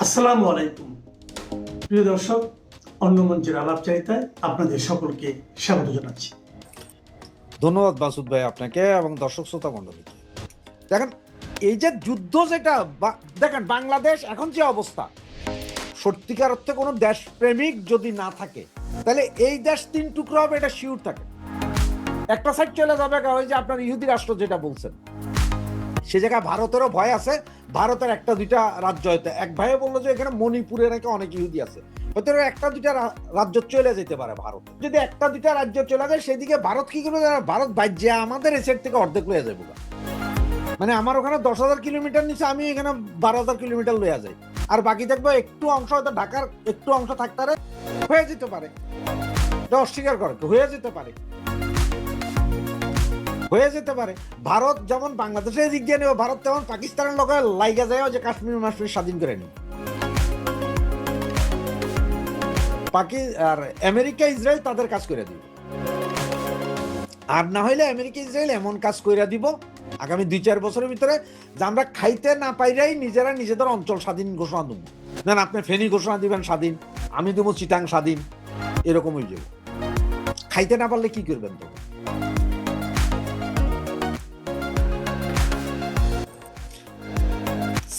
আসসালামু আলাইকুম প্রিয় দর্শক, অন্য মঞ্চের আলাপচারিতায় আপনাদের সকলকে স্বাগত জানাচ্ছি। ধন্যবাদ মাসুদ ভাই আপনাকে এবং দর্শক শ্রোতা মণ্ডলীকে। দেখেন, এই যে যুদ্ধ যেটা দেখেন বাংলাদেশ এখন যে অবস্থা, সত্যিকার অর্থে কোনো দেশপ্রেমিক যদি না থাকে তাহলে এই দেশ তিন টুকরো হবে, এটা শিওর থাকে। একটা সাইড চলে যাবে, ওই যে আপনার ইহুদি রাষ্ট্র যেটা বলছেন, সে জায়গায় ভারতেরও ভয় আছে। ভারতের একটা দুইটা রাজ্য হয়তো, এক ভাইয়ে বললো যে এখানে মণিপুরে নাকি অনেক ইহুদি আছে, হয়তো একটা দুইটা রাজ্য চলে যেতে পারে ভারত। যদি একটা দুইটা রাজ্য চলে যায় সেদিকে ভারত কি করবে? ভারত বাজ্যে আমাদের এসের থেকে অর্ধেক লয়ে যাবে। মানে আমার ওখানে 10,000 কিলোমিটার নিচে, আমি এখানে 12,000 কিলোমিটার লইয়া যাই, আর বাকি দেখবো একটু অংশ হয়তো ঢাকার একটু অংশ থাকতে হয়ে যেতে পারে। এটা অস্বীকার করে, হয়ে যেতে পারে, হয়ে যেতে পারে। ভারত যেমন বাংলাদেশের দিক দিয়ে নেবে, ভারত তেমন পাকিস্তানের লোকের লাইগা যায় যে কাশ্মীর মাশ্মীর স্বাধীন করে নি। আর আমেরিকা ইসরায়েল তাদের কাজ করে দিব, আর না হইলে আমেরিকা ইসরায়েল এমন কাজ করে দিব আগামী 2-4 বছরের ভিতরে যে আমরা খাইতে না পাইরাই নিজেরা নিজেদের অঞ্চল স্বাধীন ঘোষণা দেব। না, আপনি ফেনী ঘোষণা দিবেন স্বাধীন, আমি দেবো চিটাং স্বাধীন, এরকম হয়ে যাবে। খাইতে না পারলে কি করবেন? তো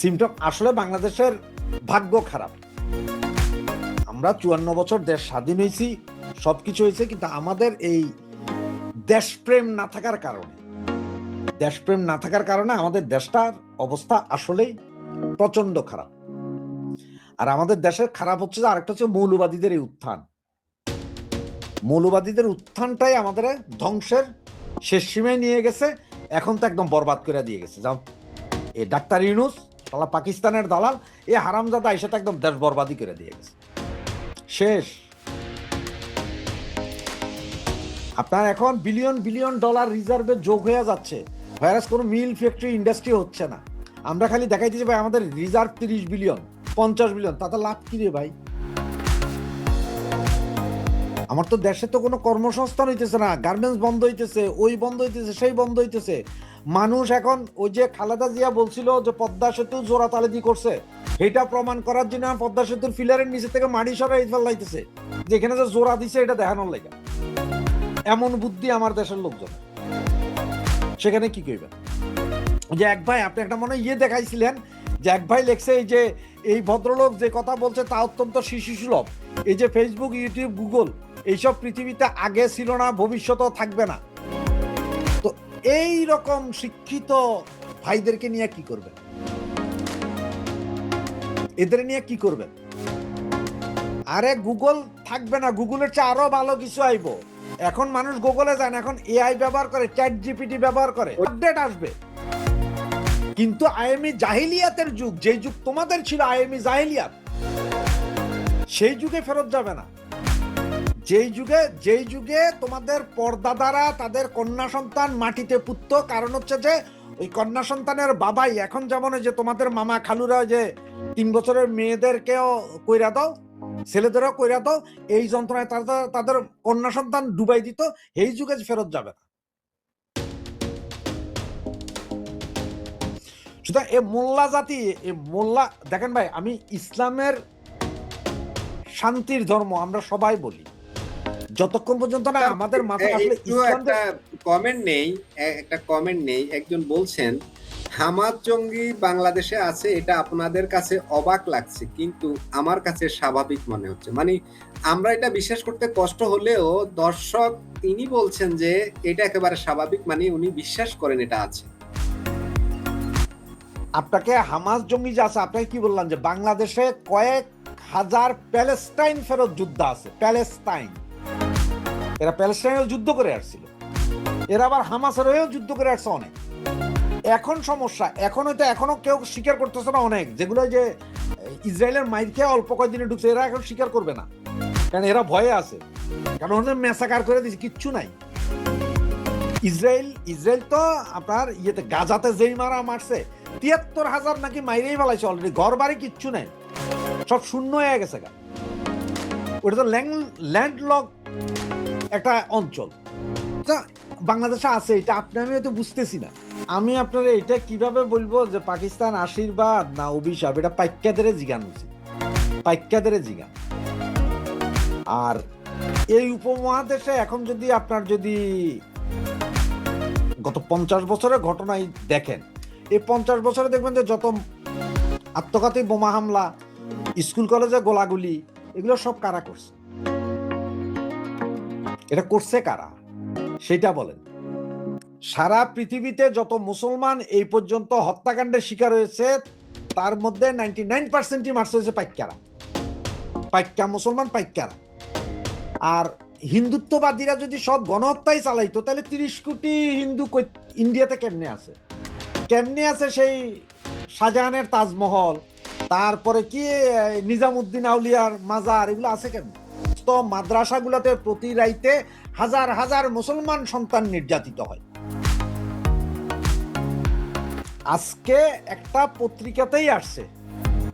সিমটম আসলে বাংলাদেশের ভাগ্য খারাপ। আমরা 54 বছর দেশ স্বাধীন হয়েছি, সবকিছু হয়েছে, কিন্তু আমাদের এই দেশপ্রেম না থাকার কারণে আমাদের দেশটার অবস্থা আসলেই প্রচন্ড খারাপ। আর আমাদের দেশের খারাপ হচ্ছে যে আরেকটা হচ্ছে মৌলবাদীদের এই উত্থান। মৌলবাদীদের উত্থানটাই আমাদের ধ্বংসের শেষ সীমায় নিয়ে গেছে। এখন তো একদম বরবাদ করে দিয়ে গেছে। যাও, এই ডাক্তার ইউনূস শালা পাকিস্তানের দালাল, এই হারামজাদা এসে তো একদম দেশ বরবাদি করে দিয়ে গেছে, শেষ। আপনার এখন বিলিয়ন বিলিয়ন ডলার রিজার্ভে যোগ হয়ে যাচ্ছে, ভাইরাস কোনো মিল ফ্যাক্টরি ইন্ডাস্ট্রি হচ্ছে না। আমরা খালি দেখাইতেছি ভাই আমাদের রিজার্ভ 30 বিলিয়ন 50 বিলিয়ন, তাতে লাভ কি রে ভাই? আমার তো দেশে তো কোনো কর্মসংস্থান হইতেছে না, গার্মেন্টস বন্ধ হইতেছে, ওই বন্ধ হইতেছে, সেই বন্ধ হইতেছে। মানুষ এখন ওই যে খালেদা জিয়া বলছিল যে পদ্মা সেতু জোড়া তালেদি করছে, এটা প্রমাণ করার জন্য পদ্মা সেতুর ফিলারের নিচে থেকে মাটি সরাই ফেলাইতেছে, যেখানে যে জোড়া দিছে এটা দেখানোর লাগে। এমন বুদ্ধি আমার দেশের লোকজন, সেখানে কি করবেন? যে এক ভাই, আপনি একটা মনে দেখাইছিলেন যে এক ভাই লেখছে এই যে এই ভদ্রলোক যে কথা বলছে তা অত্যন্ত শিশুসুলভ। এই যে ফেসবুক, ইউটিউব, গুগল এইসব পৃথিবীতে আগে ছিল না, ভবিষ্যতেও থাকবে না। তো এই রকম শিক্ষিত ভাইদেরকে নিয়ে কি করবেন? এদের নিয়ে কি করবেন? আরে গুগল থাকবে না, গুগলের চেয়ে আরো ভালো কিছু আইবো। এখন মানুষ গুগলে যায় না, এখন এআই ব্যবহার করে, চ্যাট জিপিটি ব্যবহার করে, আপডেট আসবে। কিন্তু আইএমই জাহিলিয়াতের যুগ, যেই যুগ তোমাদের ছিল আইএমই জাহিলিয়াত, সেই যুগে ফেরত যাবে না। যেই যুগে তোমাদের পরদাদারা তাদের কন্যা সন্তান মাটিতে পুতত, কারণ হচ্ছে যে ওই কন্যা সন্তানের বাবাই এখন যেমন যে তোমাদের মামা খালুরা যে 3 বছরের মেয়েদেরকেও কইরা দাও, ছেলেদেরও কইরা দাও, এই যন্ত্রণায় তাদের কন্যা সন্তান ডুবাই দিত, এই যুগে ফেরত যাবে না। সুতরাং এ মোল্লা জাতি, এ মোল্লা দেখেন ভাই, আমি ইসলামের শান্তির ধর্ম আমরা সবাই বলি, যতক্ষণ পর্যন্ত না আমাদের মাথায় আসলে একটা কমেন্ট নেই। একজন বলছেন হামাস জঙ্গি বাংলাদেশে আছে, এটা আপনাদের কাছে অবাক লাগছে, কিন্তু আমার কাছে স্বাভাবিক মনে হচ্ছে। মানে আমরা এটা বিশ্বাস করতে কষ্ট হলেও দর্শক তিনি বলছেন যে এটা একেবারে স্বাভাবিক, মানে উনি বিশ্বাস করেন এটা আছে। আপনাকে হামাস জঙ্গি যে আছে, আপনাকে কি বললাম যে বাংলাদেশে কয়েক হাজার প্যালেস্টাইন ফেরত যোদ্ধা আছে। প্যালেস্টাইন, এরা প্যালেস্টাইনের যুদ্ধ করে আসছিল, এরা আবার হামাসের হয়েও যুদ্ধ করে আসছে অনেক। এখন সমস্যা, এখনো কেউ স্বীকার করতেছে না অনেক, যেগুলো যে ইসরায়েলের মাইর খেয়ে অল্প কয়েকদিনে ঢুকছে, এরা এখন স্বীকার করবে না, কারণ এরা ভয়ে আছে, কারণ ওদের ম্যাসাকার করে দিচ্ছে, কিচ্ছু নাই। ইসরায়েল তো আপনার ইয়েতে গাজাতে যেই মারছে 73,000 নাকি মাইরেই ফেলাইছে অলরেডি, ঘর বাড়ি কিচ্ছু নাই, সব শূন্য হয়ে গেছে। ওটা তো ল্যান্ডলক একটা অঞ্চল বাংলাদেশে আছে, এটা আপনি আমি হয়তো বুঝতেছি না, আমি আপনারা এটা কিভাবে বলবো যে পাকিস্তান আশীর্বাদ না অভিশাপ, এটা পাইক্যাদের জিগান উচিত, পাইক্যাদের জিগান। আর এই উপমহাদেশে এখন যদি আপনার যদি গত 50 বছরের ঘটনাই দেখেন, এই 50 বছরে দেখবেন যে যত আত্মঘাতী বোমা হামলা, স্কুল কলেজে গোলাগুলি, এগুলো সব কারা করছে? এটা করছে কারা সেটা বলেন। সারা পৃথিবীতে যত মুসলমান এই পর্যন্ত হত্যাকাণ্ডের শিকার হয়েছে তার মধ্যে 99%ই মারছে হয়েছে পাইক্যারা, পাইক্যা মুসলমান, পাইক্যারা। আর হিন্দুত্ববাদীরা যদি সব গণহত্যাই চালাইতো তাহলে 30 কোটি হিন্দু ইন্ডিয়াতে কেমনে আছে? কেমনে আছে সেই শাহজাহানের তাজমহল, তারপরে কি নিজামুদ্দিন আউলিয়ার মাজার, এগুলো আছে কেমন? তো মাদ্রাসাগুলোতে প্রতি রাইতে হাজার হাজার মুসলমান সন্তান নির্যাতিত হয়। আজকে একটা পত্রিকাতেই আসছে,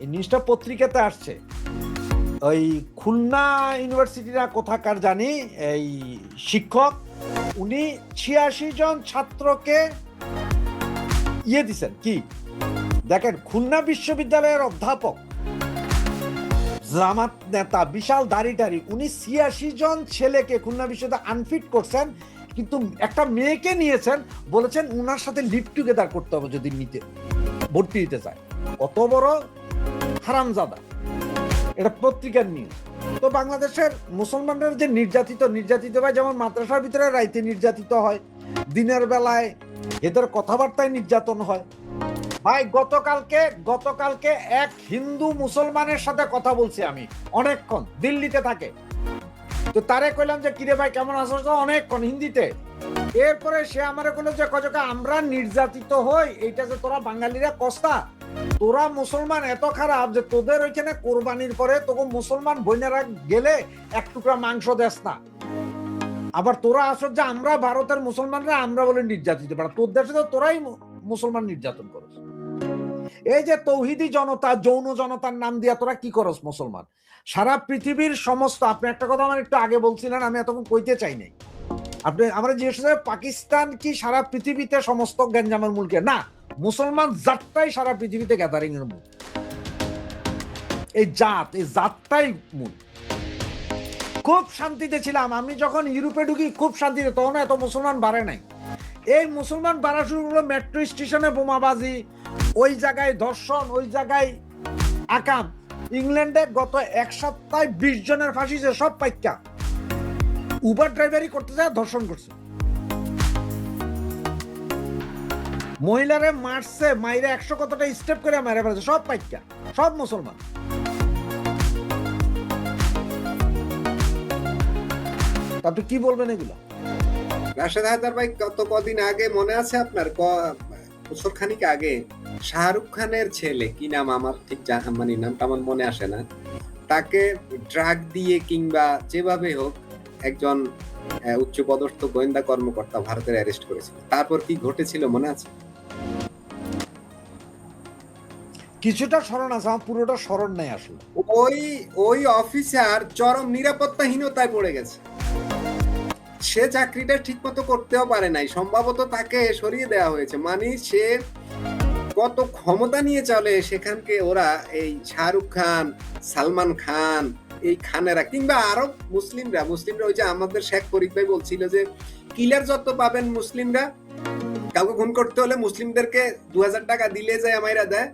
এই নিউজটা পত্রিকাতে আসছে, ওই খুলনা ইউনিভার্সিটির কোথাকার জানি এই শিক্ষক, উনি 86 জন ছাত্রকে ইয়ে দিছেন কি, দেখেন খুলনা বিশ্ববিদ্যালয়ের অধ্যাপক, জামাত নেতা, বিশাল দাড়ি টাড়ি, উনি 86 জন ছেলেকে খুলনা বিশ্ববিদ্যালয়ে আনফিট করছেন, কিন্তু একটা মেয়েকে নিয়েছেন, বলেছেন উনার সাথে লিভ টুগেদার করতে হবে যদি নিতে ভর্তি দিতে চায়। কত বড় হারামজাদা! এটা পত্রিকার নিউজ। তো বাংলাদেশের মুসলমানরা যে নির্যাতিত হয়, যেমন মাদ্রাসার ভিতরে রাইতে নির্যাতিত হয়, দিনের বেলায় এদের কথাবার্তায় নির্যাতন হয়। ভাই গতকালকে এক হিন্দু মুসলমানের সাথে কথা বলছি আমি অনেকক্ষণ, দিল্লিতে থাকে। তো তারে কইলাম যে কিরে ভাই কেমন আছো, অনেকক্ষণ হিন্দিতে। এরপরে সে আমারে কইল যে কজকা আমরা নির্যাতিত হই, এইটা যে তোরা বাঙালিরা কস্তা, তোরা মুসলমান এত খারাপ যে তোদের ওইখানে কোরবানির পরে তোকে মুসলমান বোনেরা গেলে এক টুকরা মাংস দেস না। আবার তোরা আসো যে আমরা ভারতের মুসলমানরা আমরা বলে নির্যাতিত, তোর দেশে তো তোরাই মুসলমান নির্যাতন করস। এই যে তৌহিদি জনতা, যৌন জনতার নাম দিয়া তোরা কি করস মুসলমান? সারা পৃথিবীর সমস্ত, আপনি একটা কথা আমার একটু আগে বলছিলেন, আমি এতক্ষণ কইতে চাই নাই, আপনি আমরা জিজ্ঞেস পাকিস্তান কি সারা পৃথিবীতে সমস্ত গ্যাঞ্জামের মূলকে? না, মুসলমান জাতটাই সারা পৃথিবীতে গ্যাদারিং এর মূল। এই জাতটাই মূল। খুব শান্তিতে ছিলাম আমি যখন ইউরোপে ঢুকি, খুব শান্তিতে, তখন এত মুসলমান বাড়ে নাই। এই মুসলমান বাড়া শুরু হলো মেট্রো স্টেশনে বোমাবাজি, ওই জায়গায় ধর্ষণ, ওই জায়গায় আকাম। ইংল্যান্ডে গত এক সপ্তাহে 20 জনের ফাঁসি, যে সব পাইক্যা উবার ড্রাইভারি করতে যায় ধর্ষণ করছে, মহিলারে মারছে, মাইরে 100 কতটা স্টেপ করে মারে ফেলেছে, সব পাইক্যা, সব মুসলমান। আপনি কি বলবেন এগুলো? রাশেদ হায়দার ভাই, কদিন আগে মনে আছে আপনার, বছর খানিক আগে শাহরুখ খানের ছেলে, কি নাম আমার ঠিক মানে নামটা আমার মনে আসে না, তাকে ড্রাগ দিয়ে কিংবা যেভাবে হোক একজন উচ্চপদস্থ গোয়েন্দা কর্মকর্তা ভারতের অ্যারেস্ট করেছিল। তারপর কি ঘটেছিল মনে আছে? কিছুটা স্মরণ আছে, আমার পুরোটা স্মরণ নেই আসলে। ওই অফিসার চরম নিরাপত্তাহীনতায় পড়ে গেছে। সে চাকরিটা ঠিক মতো করতেও পারে নাই, সম্ভবত তাকে সরিয়ে দেওয়া হয়েছে। মানে সে কত ক্ষমতা নিয়ে চলে সেখানকে ওরা, এই শাহরুখ খান, সালমান খান, এই খানেরা কিংবা আরো মুসলিমরা ওই যে আমাদের শেখ ফরিদ ভাই বলছিল যে কিলার যত পাবেন মুসলিমরা, কাউকে খুন করতে হলে মুসলিমদেরকে 2000 টাকা দিলে যায় আমাইরা দেয়,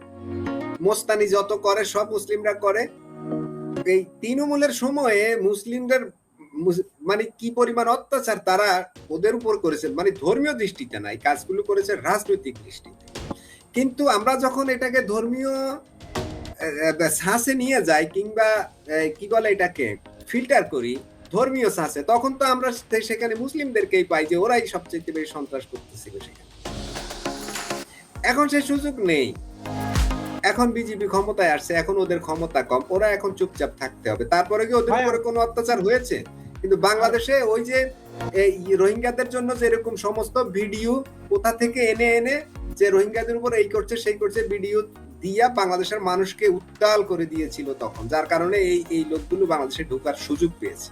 মোস্তানি যত করে সব মুসলিমরা করে। এই তৃণমূলের সময়ে মুসলিমদের মানে কি পরিমাণ অত্যাচার তারা ওদের উপর করেছে, মানে ধর্মীয় দৃষ্টিতে নাই, কাজগুলো করেছে রাজনৈতিক দৃষ্টিতে। কিন্তু আমরা যখন এটাকে ধর্মীয় ছাঁচে নিয়ে যাই কিংবা কি বলে এটাকে ফিল্টার করি ধর্মীয় ছাঁচে, তখন তো আমরা সেখানে মুসলিমদেরকেই পাই যে ওরাই সবচেয়ে বেশি সন্ত্রাস করতেছিল সেখানে। এখন সেই সুযোগ নেই, এখন বিজেপি ক্ষমতায় আসছে, এখন ওদের ক্ষমতা কম, ওরা এখন চুপচাপ থাকতে হবে। তারপরে কি ওদের উপরে কোনো অত্যাচার হয়েছে? কিন্তু বাংলাদেশে ওই যে এই রোহিঙ্গাদের জন্য যেরকম সমস্ত ভিডিও কোথা থেকে এনে যে রোহিঙ্গাদের উপর এই করছে সেই করছে ভিডিও দিয়া বাংলাদেশের মানুষকে উত্তাল করে দিয়েছিল তখন, যার কারণে এই লোকগুলো বাংলাদেশে ঢোকার সুযোগ পেয়েছে।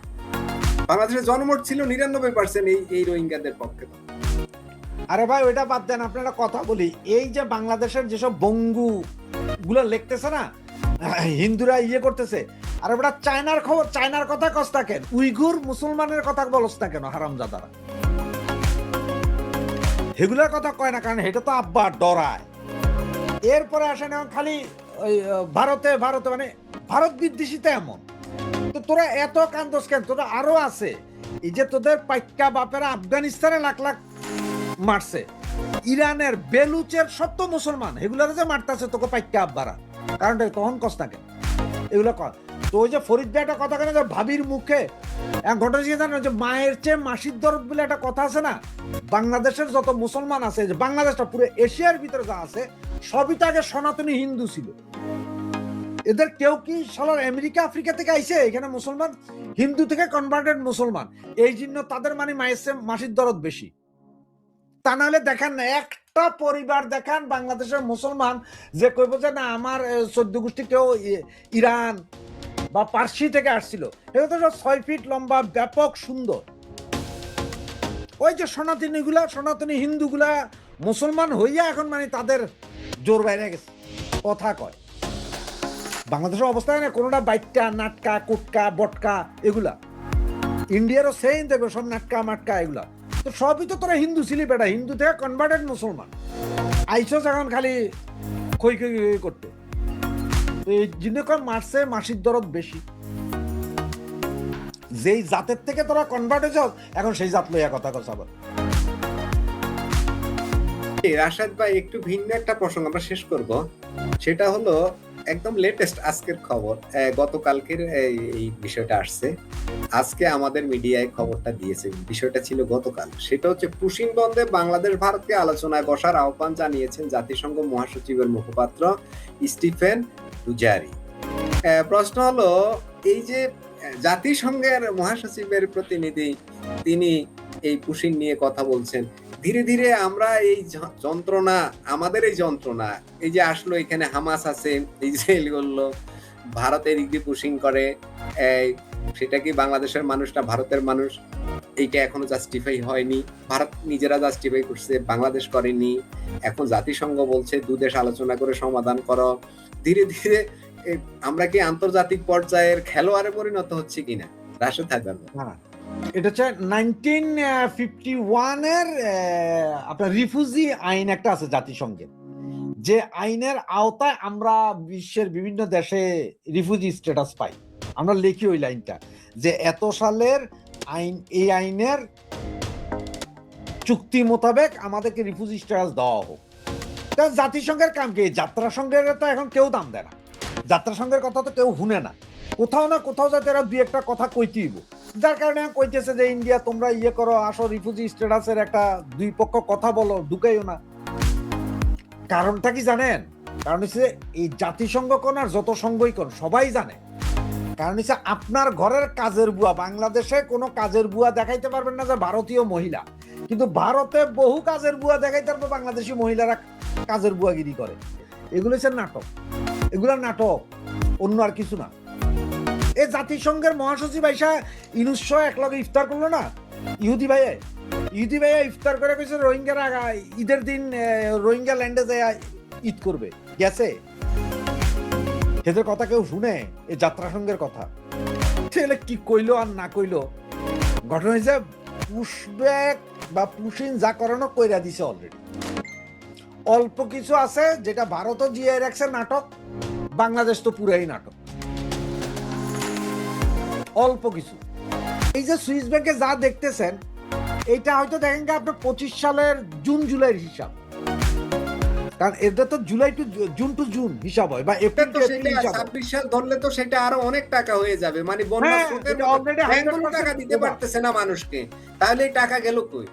বাংলাদেশের জনমত ছিল 99% এই রোহিঙ্গাদের পক্ষে। আরে ভাই ওইটা বাদ দেন, আপনারা কথা বলি। এই যে বাংলাদেশের যেসব বঙ্গু গুলো লিখতেছে না, হিন্দুরা ইয়ে করতেছে, আর ওটা চায়নার খবর, চায়নার কথা কস্তা কেন, উইঘুর মুসলমানের কথা বলস না কেন হারামজাদারা? এগুলোর কথা কয় না, কারণ এটা তো আব্বা ডরায়। এরপরে আসেন এখন খালি ওই ভারতে ভারতে মানে ভারত বিদ্বেষিতা এমন। তো তোরা এত কান্দোস কেন? তোরা আরো আছে, এই যে তোদের পাইক্কা বাপেরা আফগানিস্তানে লাখ লাখ মারছে, ইরানের বেলুচের সব তো মুসলমান, এগুলার যে মারতেছে তোকে পাইক্কা আব্বারা, কারণ তখন কষ্ট কেন এগুলো কর? তো ওই যে ফরিদ ভাই একটা কথা কেন, যে ভাবির মুখে ঘটনা জানো যে মায়ের চেয়ে মাসির দরদ বলে একটা কথা আছে না। বাংলাদেশের যত মুসলমান আছে, যে বাংলাদেশটা পুরো এশিয়ার ভিতরে যা আছে, সবই তো আগে সনাতনী হিন্দু ছিল। এদের কেউ কি সালার আমেরিকা আফ্রিকা থেকে আইছে এখানে মুসলমান, হিন্দু থেকে কনভার্টেড মুসলমান, এই জন্য তাদের মানে মায়ের চেয়ে মাসির দরদ বেশি। তা নাহলে দেখেন না একটা পরিবার দেখান বাংলাদেশের মুসলমান যে কইব যে না আমার 14 গোষ্ঠী কেউ ইরান বা পার্সি থেকে আসছিল, এটা তো 6 ফিট লম্বা, ব্যাপক সুন্দর। ওই যে সনাতনী হিন্দুগুলা মুসলমান হইয়া এখন মানে তাদের জোর বাইরে গেছে, কথা কয়। বাংলাদেশের অবস্থা না কোনোটা বাইটকা নাটকা কুটকা বটকা এগুলা, ইন্ডিয়ারও সেই দেখবে সব নাটকা মাটকা এগুলা। তো সবই তো তোরা হিন্দু ছিলি বেটা, হিন্দু থেকে কনভার্টেড মুসলমান আইসো এখন খালি খই খই করতে। তো এই জন্য মারছে মাসির দরদ বেশি। যেই জাতের থেকে তোরা কনভার্ট হয়েছ এখন সেই জাত লইয়া কথা কথা আবার। রাশাদ ভাই, একটু ভিন্ন একটা প্রসঙ্গ আমরা শেষ করব, সেটা হলো একদম লেটেস্ট আজকের খবর, গতকালকের এই বিষয়টা আসছে, আজকে আমাদের মিডিয়ায় খবরটা দিয়েছে, বিষয়টা ছিল গতকাল। সেটা হচ্ছে পুশিন বন্ধে বাংলাদেশ ভারতকে আলোচনায় বসার আহ্বান জানিয়েছেন জাতিসংঘ মহাসচিবের মুখপাত্র স্টিফেন দুজারি। প্রশ্ন হলো, এই যে জাতিসংঘের মহাসচিবের প্রতিনিধি তিনি এই পুশিন নিয়ে কথা বলছেন, ধীরে ধীরে আমরা এই যন্ত্রণা, আমাদের এই যন্ত্রণা, এই যে আসলো এখানে হামাস আছে, ইসরায়েল করলো, ভারতের দিক দিয়ে পুশিং করে, সেটা কি বাংলাদেশের মানুষ না ভারতের মানুষ? এইটা এখনো জাস্টিফাই হয়নি, ভারত নিজেরা জাস্টিফাই করছে, বাংলাদেশ করেনি। এখন জাতিসংঘ বলছে দুদেশ আলোচনা করে সমাধান করো। ধীরে ধীরে আমরা কি আন্তর্জাতিক পর্যায়ের খেলোয়াড়ে পরিণত হচ্ছে কিনা? রাশিদ থাকবেন না, এটা হচ্ছে 1951 এর আপনার রিফিউজি আইন একটা আছে জাতিসংঘের, যে আইনের আওতায় আমরা বিশ্বের বিভিন্ন দেশে রিফিউজি স্ট্যাটাস পাই। আমরা লিখি ওই লাইনটা যে এত সালের আইন, এই আইনের চুক্তি মোতাবেক আমাদেরকে রিফিউজি স্ট্যাটাস দেওয়া হোক। জাতিসংঘের কাম কি? যাত্রা সংঘের তো এখন কেউ দাম দেয় না, যাত্রা সংঘের কথা তো কেউ শুনে না, কোথাও না কোথাও যাতে এরা দুই একটা কথা কইতেইব, যার কারণে কইতেছে যে ইন্ডিয়া তোমরা ইয়ে করো, আসো রিফিউজি স্ট্যাটাসের একটা দুই পক্ষ কথা বলো, ঢুকাইও না। কারণটা কি জানেন? কারণ হচ্ছে এই জাতিসংঘ কোন আর যত সংঘই কোন সবাই জানে, কারণ হচ্ছে আপনার ঘরের কাজের বুয়া, বাংলাদেশে কোনো কাজের বুয়া দেখাইতে পারবেন না যে ভারতীয় মহিলা, কিন্তু ভারতে বহু কাজের বুয়া দেখাইতে পারবে বাংলাদেশি মহিলারা কাজের বুয়াগিরি করে। এগুলো হচ্ছে নাটক, এগুলো নাটক, অন্য আর কিছু না। এই জাতিসংঘের মহাসচিব আইসা ইনুস এক লগে ইফতার করলো না, ইহুদি ভাইয়া ইফতার করে কইছে রোহিঙ্গারা ঈদের দিন রোহিঙ্গা ল্যান্ডে যায় ঈদ করবে, গেছে? এদের কথা কেউ শুনে? এই যাত্রা সংঘের কথা ছেলে কি কইলো আর না কইলো, ঘটনা হয়েছে পুশব্যাক বা পুশিন যা করানো কইরা দিছে অলরেডি। অল্প কিছু আছে যেটা ভারতও জিয়ে রাখছে নাটক, বাংলাদেশ তো পুরাই নাটক, অল্প কিছু। এই যে সুইস ব্যাংকে যা দেখতেছেন, এইটা হয়তো দেখেন আপনার 25 সালের জুন জুলাইয়ের হিসাব, কারণ এটা তো July two June two June হিসাব হয়, বা এপ্রিল টু এপ্রিল হিসাব। 26 সাল ধরলে তো সেটা আরো অনেক টাকা হয়ে যাবে, মানে বন্যা স্রোতের ব্যাংকগুলো টাকা দিতে পারতেছে না মানুষকে, তাহলে এই টাকা গেল কই?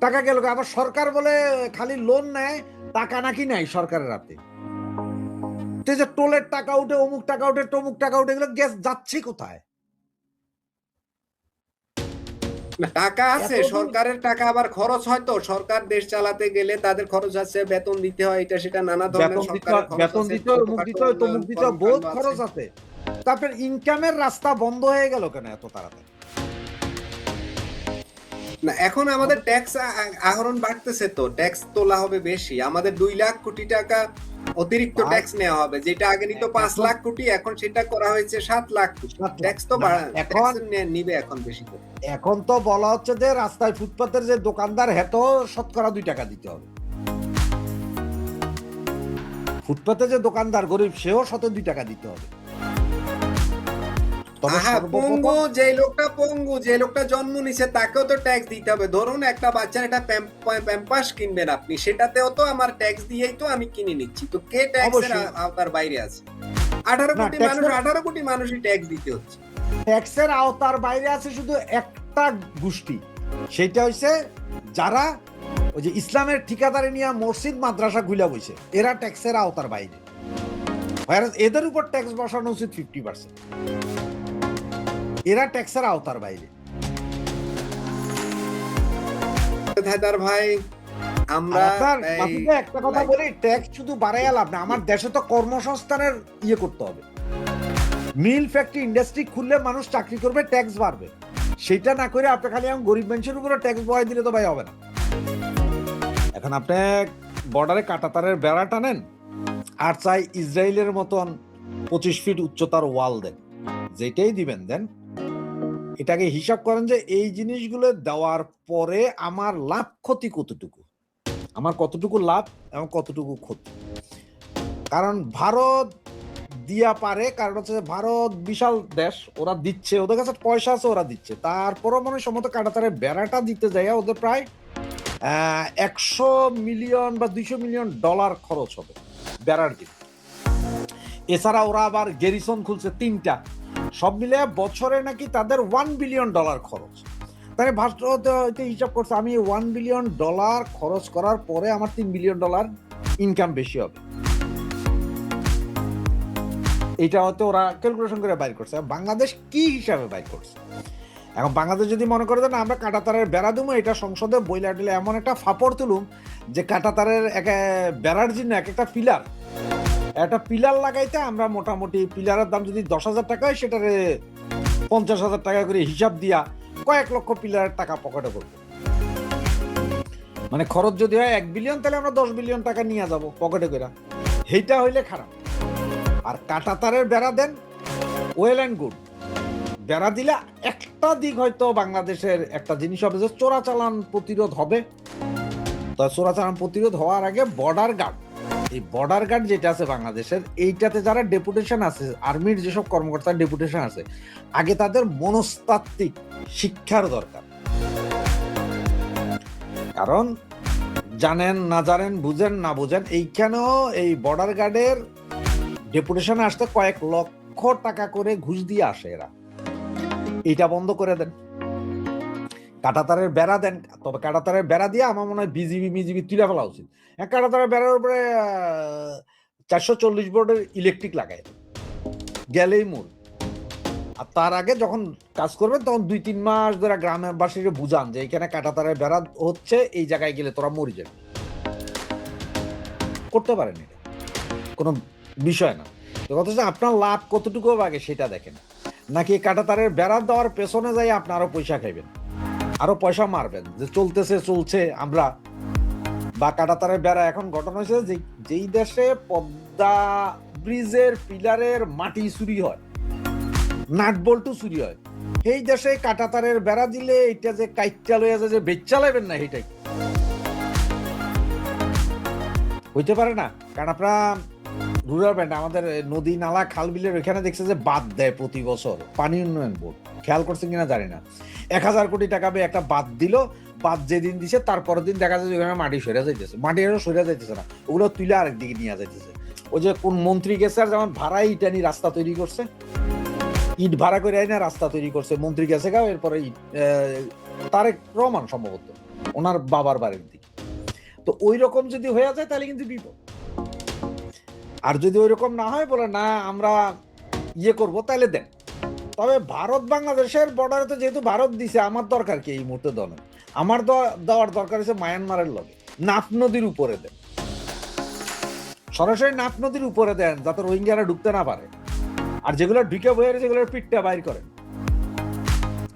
টাকা গেল আবার সরকার বলে খালি লোন নেয়, টাকা নাকি নাই সরকারের হাতে। যে টোলের টাকা উঠে, অমুক টাকা উঠে, তমুক টাকা উঠে, এগুলো গ্যাস যাচ্ছে কোথায়? টাকা আছে, সরকারের টাকা আবার খরচ হয়, তো সরকার দেশ চালাতে গেলে তাদের খরচ আছে, বেতন দিতে হয়, এটা সেটা নানা ধরনের বেতন দিতে হয়, অমুক দিতে হয়, তমুক দিতে হয়, বহুত খরচ আছে। তারপর ইনকামের রাস্তা বন্ধ হয়ে গেল কেন এত তাড়াতাড়ি? না, এখন আমাদের ট্যাক্স আহরণ বাড়তেছে, তো ট্যাক্স তোলা হবে বেশি, আমাদের 2 লাখ কোটি টাকা অতিরিক্ত ভাই, ট্যাক্স নেওয়া হবে, যেটা আগে নিত 5 লাখ কোটি, এখন সেটা করা হয়েছে 7 লাখ কোটি। 7 লাখ। ট্যাক্স তো না, এখন নিবে এখন বেশি করে। এখন তো বলা হচ্ছে যে রাস্তায় ফুটপাতের যে দোকানদার হেতো শতকরা 2 টাকা দিতে হবে। ফুটপাতে যে দোকানদার গরিব সেও 2 টাকা দিতে হবে। তবে আহা, পঙ্গু যে লোকটা জন্ম নিছে তাকেও তো ট্যাক্স দিতে হবে। ধরুন একটা বাচ্চার একটা প্যাম্পাস কিনবেন আপনি, সেটাতেও তো আমার ট্যাক্স দিয়েই তো আমি কিনে নিচ্ছি, তো কে ট্যাক্সের অবশ্যই। আওতার বাইরে আছে? 18 না, কোটি মানুষ, ট্যাক্সের 18 কোটি মানুষই ট্যাক্স দিতে হচ্ছে। ট্যাক্সের আওতার বাইরে আছে শুধু একটা গোষ্ঠী, সেটা হইছে যারা ওই যে ইসলামের ঠিকাদারি নিয়ে মসজিদ মাদ্রাসা খুলে বইছে, এরা ট্যাক্সের আওতার বাইরে। এদের উপর ট্যাক্স বসানো উচিত 50%। এরা ট্যাক্সের আওতার বাইরে। হায়দার ভাই, আমরা একটা কথা বলি, ট্যাক্স শুধু বাড়াইয়া লাভ না, আমার দেশে তো কর্মসংস্থানের ইয়ে করতে হবে। মিল ফ্যাক্টরি ইন্ডাস্ট্রি খুললে মানুষ চাকরি করবে, ট্যাক্স বাড়বে। সেটা না করে আপনি খালি এখন গরিব মানুষের উপরে ট্যাক্স বহাই দিলে তো ভাই হবে না। এখন আপনি বর্ডারে কাঁটাতারের বেড়া টানেন, আর চাই ইসরায়েলের মতন 25 ফিট উচ্চতার ওয়াল দেন, যেটাই দিবেন দেন, এটাকে হিসাব করেন যে এই জিনিসগুলো দেওয়ার পরে আমার লাভ ক্ষতি কতটুকু, আমার কতটুকু লাভ এবং কতটুকু ক্ষতি। কারণ ভারত দিয়া পারে, কারণ হচ্ছে ভারত বিশাল দেশ, ওরা দিচ্ছে, ওদের কাছে পয়সা আছে, ওরা দিচ্ছে। তারপরও মনে সম্মত কাঁটাতারে বেড়াটা দিতে যায় ওদের প্রায় 100 মিলিয়ন বা 200 মিলিয়ন ডলার খরচ হবে বেড়ার দিন। এছাড়া ওরা আবার গেরিসন খুলছে 3টা, সব মিলে বছরে নাকি তাদের $1 বিলিয়ন খরচ। তাই ভারত হিসাব করছে আমি $1 বিলিয়ন খরচ করার পরে আমার $3 বিলিয়ন ইনকাম বেশি হবে। এটা হয়তো ওরা ক্যালকুলেশন করে বাইর করছে। বাংলাদেশ কি হিসাবে বাইর করছে? এখন বাংলাদেশ যদি মনে করে না আমরা কাঁটাতারের বেড়া দেবো, এটা সংসদে বইলা দিলে এমন একটা ফাপড় তুলুম যে কাঁটাতারের বেড়ার জন্য একটা পিলার লাগাইতে আমরা মোটামুটি পিলারের দাম যদি 10,000 টাকা হয়, সেটারে 50,000 টাকা করে হিসাব দিয়া কয়েক লক্ষ পিলারের টাকা পকেটে করবো। মানে খরচ যদি হয় 1 বিলিয়ন, তাহলে আমরা 10 বিলিয়ন টাকা নিয়ে যাবো পকেটে করে। সেইটা হইলে খারাপ। আর কাঁটাতারের বেড়া দেন, ওয়েল অ্যান্ড গুড। বেড়া দিলে একটা দিক হয়তো বাংলাদেশের একটা জিনিস হবে যে চোরাচালান প্রতিরোধ হবে। তো চোরাচালান প্রতিরোধ হওয়ার আগে বর্ডার গার্ড, এই বর্ডার গার্ড যেটা আছে বাংলাদেশের, এইটাতে যারা ডেপুটেশন আছে, আর্মির যেসব কর্মকর্তার ডেপুটেশন আছে, আগে তাদের মনস্তাত্ত্বিক শিক্ষার দরকার। কারণ জানেন না জানেন, বুঝেন না বুঝেন, এইখানেও এই বর্ডার গার্ডের ডেপুটেশনে আসতে কয়েক লক্ষ টাকা করে ঘুষ দিয়ে আসে এরা। এইটা বন্ধ করে দেন, কাঁটাতারের বেড়া দেন। তবে কাঁটাতারের বেড়া দিয়ে আমার মনে হয় বিজিবি তুলে ফেলা উচিত। কাঁটাতারের বেড়ার উপরে 440 ভোল্টের ইলেকট্রিক লাগায় গেলেই মূল। আর তার আগে যখন কাজ করবেন তখন 2-3 মাস ধরে গ্রামের বাসীরা বুঝান যে এখানে কাঁটাতারের বেড়া হচ্ছে, এই জায়গায় গেলে তোরা মরে যাবে। করতে পারেন, এটা কোনো বিষয় না। তো কথা হচ্ছে আপনার লাভ কতটুকু আগে সেটা দেখেন, নাকি কাঁটাতারের বেড়া দেওয়ার পেছনে যাই আপনি আরো পয়সা খাইবেন, আরো পয়সা মারবেন যে চলছে আমরা। বা কাঁটাতারের বেড়া এখন ঘটনা হয়েছে যে যেই দেশে পদ্মা ব্রিজের পিলারের মাটি চুরি হয়, নাট বল্টু চুরি হয়, এই দেশে কাঁটাতারের বেড়া দিলে এটা যে কাইটা লইয়া যায় যে বেচ্চা লাইবেন না, এটাই হইতে পারে না। কারণ আপনারা রুরাল ব্যান্ড আমাদের নদী নালা খাল বিলের ওইখানে দেখছে যে বাদ দেয় প্রতি বছর পানি উন্নয়ন বোর্ড, খেয়াল করছেন কিনা জানি না। 1,000 কোটি টাকা একটা বাদ দিল, বাদ যেদিন দিছে তারপরের দিন দেখা যাচ্ছে ওখানে মাটি সরে যাইতেছে, মাটি আরো সরে যাইতেছে না, ওগুলো তুলে আরেক দিকে নিয়ে যাইতেছে। ওই যে কোন মন্ত্রী গেছে আর যেমন ভাড়াই ইটানি রাস্তা তৈরি করছে, ইট ভাড়া করে আইনা রাস্তা তৈরি করছে, মন্ত্রী গেছে গাও, এরপরে তারেক রহমান সম্ভবত ওনার বাবার বাড়ির দিকে। তো ওই রকম যদি হয়ে যায় তাহলে কিন্তু বিপদ। আর যদি ওই রকম না হয়, বলে না আমরা ইয়ে করবো, তাহলে দেন। তবে ভারত বাংলাদেশের বর্ডারে তো যেহেতু ভারত দিছে, আমার দরকার কি এই মুহূর্তে দলের, আমার দেওয়ার দরকার হচ্ছে মায়ানমারের লগে নাফ নদীর উপরে দেন, সরাসরি নাফ নদীর উপরে দেন, যাতে রোহিঙ্গারা ঢুকতে না পারে। আর যেগুলো ঢুকে বইয়ে যেগুলোর পিঠটা বাইর করেন,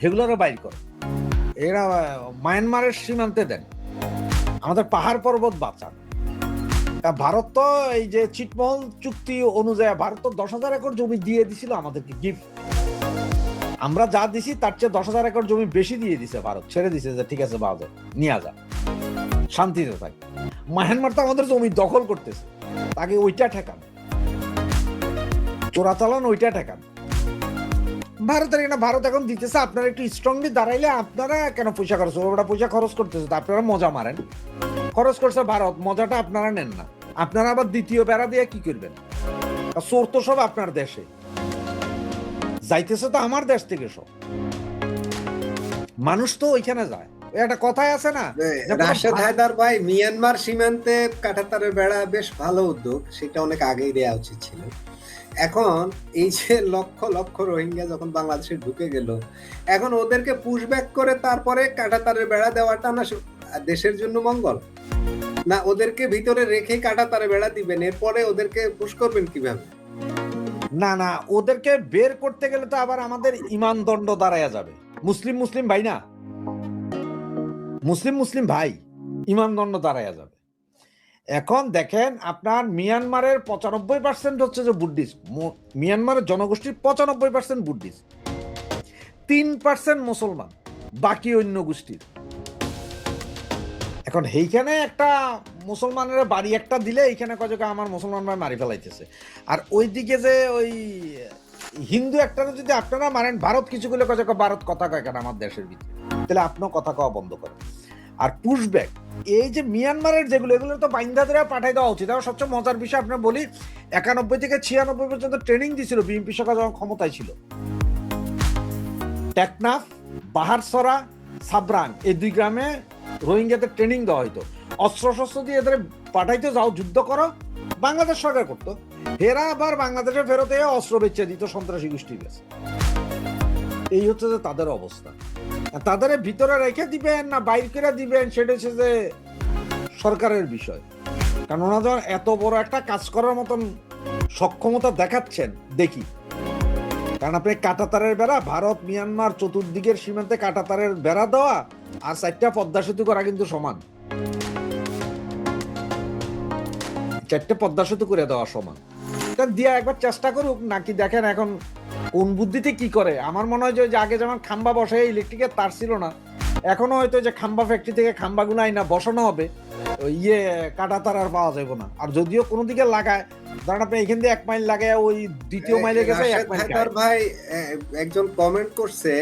সেগুলোরও বাইর করেন। এরা মায়ানমারের সীমান্তে দেন, আমাদের পাহাড় পর্বত বাঁচান। ভারত তো এই যে ছিটমহল চুক্তি অনুযায়ী ভারত তো 10,000 একর জমি দিয়ে দিছিল আমাদেরকে গিফট। আমরা যা দিছি তার চেয়ে 10,000 একর জমি বেশি দিয়ে দিছে ভারত, ছেড়ে দিছে যে ঠিক আছে বাজে নিয়ে যা, শান্তিতে থাক। মায়ানমার তো আমাদের জমি দখল করতেছে, তাকে ওইটা ঠেকান, চোরাচালান ওইটা ঠেকান। ভারতের এখানে ভারত এখন দিতেছে, আপনারা একটু স্ট্রংলি দাঁড়াইলে আপনারা কেন পয়সা খরচ করবো, ওটা পয়সা খরচ করতেছে, আপনারা মজা মারেন। খরচ করছে ভারত, মজাটা আপনারা নেন না। আপনারা আবার দ্বিতীয় বেড়া দিয়ে কি করবেন? চোর তো সব আপনার দেশে যাইতেছে, তো আমার দেশ থেকে সব মানুষ তো ওইখানে যায়। একটা কথাই আছে না, রাশেদ হায়দার ভাই, মিয়ানমার সীমান্তে কাঁটাতারের বেড়া বেশ ভালো উদ্যোগ, সেটা অনেক আগেই দেওয়া উচিত ছিল। এখন এই যে লক্ষ লক্ষ রোহিঙ্গা যখন বাংলাদেশে ঢুকে গেল, এখন ওদেরকে পুশব্যাক করে তারপরে কাঁটাতারের বেড়া দেওয়াটা না দেশের জন্য মঙ্গল? না ওদেরকে ভিতরে রেখে কাঁটাতারের বেড়া দিবেন, এরপরে ওদেরকে পুশ করবেন কিভাবে? না না, ওদেরকে বের করতে গেলে তো আবার আমাদের ইমান দণ্ড দাঁড়ায়া যাবে। মুসলিম মুসলিম ভাই না, মুসলিম মুসলিম ভাই, ইমান দণ্ড দাঁড়ায়া যাবে। এখন দেখেন আপনার মিয়ানমারের 95% হচ্ছে যে বুদ্ধিস্ট, মিয়ানমারের জনগোষ্ঠীর 95% বুদ্ধিস্ট, 3% মুসলমান, বাকি অন্য গোষ্ঠীর। এখন এইখানে একটা মুসলমানের বাড়ি একটা দিলে এইখানে কয়েক আমার মুসলমান ভাই মারি ফেলাইতেছে, আর ওইদিকে যে ওই হিন্দু একটা যদি আপনারা মারেন, ভারত কিছু করলে কয়েক ভারত কথা কয় কেন আমার দেশের ভিতরে, তাহলে আপনিও কথা কওয়া বন্ধ করেন। আর পুশব্যাক এই যে মিয়ানমারের যেগুলো, এগুলো তো বাইন্দা ধরে পাঠাই দেওয়া উচিত। আর সবচেয়ে মজার বিষয় আপনার বলি, 91 থেকে 96 পর্যন্ত ট্রেনিং দিছিল বিএনপি সরকার যখন ক্ষমতায় ছিল। টেকনাফ, বাহারসরা, সাবরান এই 2 গ্রামে রোহিঙ্গাদের ট্রেনিং দেওয়া হইতো, অস্ত্র শস্ত্র দিয়ে এদের পাঠাইতে যাও, যুদ্ধ করো, বাংলাদেশ সরকার করতো। এরা আবার বাংলাদেশে ফেরত অস্ত্র বেচে দিত সন্ত্রাসী গোষ্ঠীর কাছে। এই হচ্ছে যে তাদের অবস্থা। তাদের ভিতরে রেখে দিবেন না বাইর করে দিবেন, সেটা হচ্ছে যে সরকারের বিষয়। কারণ ওনারা যখন এত বড় একটা কাজ করার মতন সক্ষমতা দেখাচ্ছেন, দেখি। কারণ আপনি কাঁটাতারের বেড়া, ভারত মিয়ানমার চতুর্দিকের সীমান্তে কাঁটাতারের বেড়া দেওয়া আর 4টা পদ্মা সেতু করা কিন্তু সমান, 4টে পদ্মা সেতু করে দেওয়া সমান। দিয়া একবার চেষ্টা করুক নাকি, দেখেন এখন কোন বুদ্ধিতে কি করে। আমার মনে হয় যে আগে যেমন খাম্বা বসে ইলেকট্রিকের তার ছিল না, এখনো হয়তো যে খাম্বা ফ্যাক্টরি থেকে খাম্বাগুলো আইনা বসানো হবে, ইয়ে কাটা তার আর পাওয়া যাবে না। আর যদিও কোনো দিকে লাগায়, ধরেন আপনি এখান দিয়ে 1 মাইল লাগায় ওই দ্বিতীয় মাইলে গেছে 1 মাইল। ভাই একজন কমেন্ট করছে,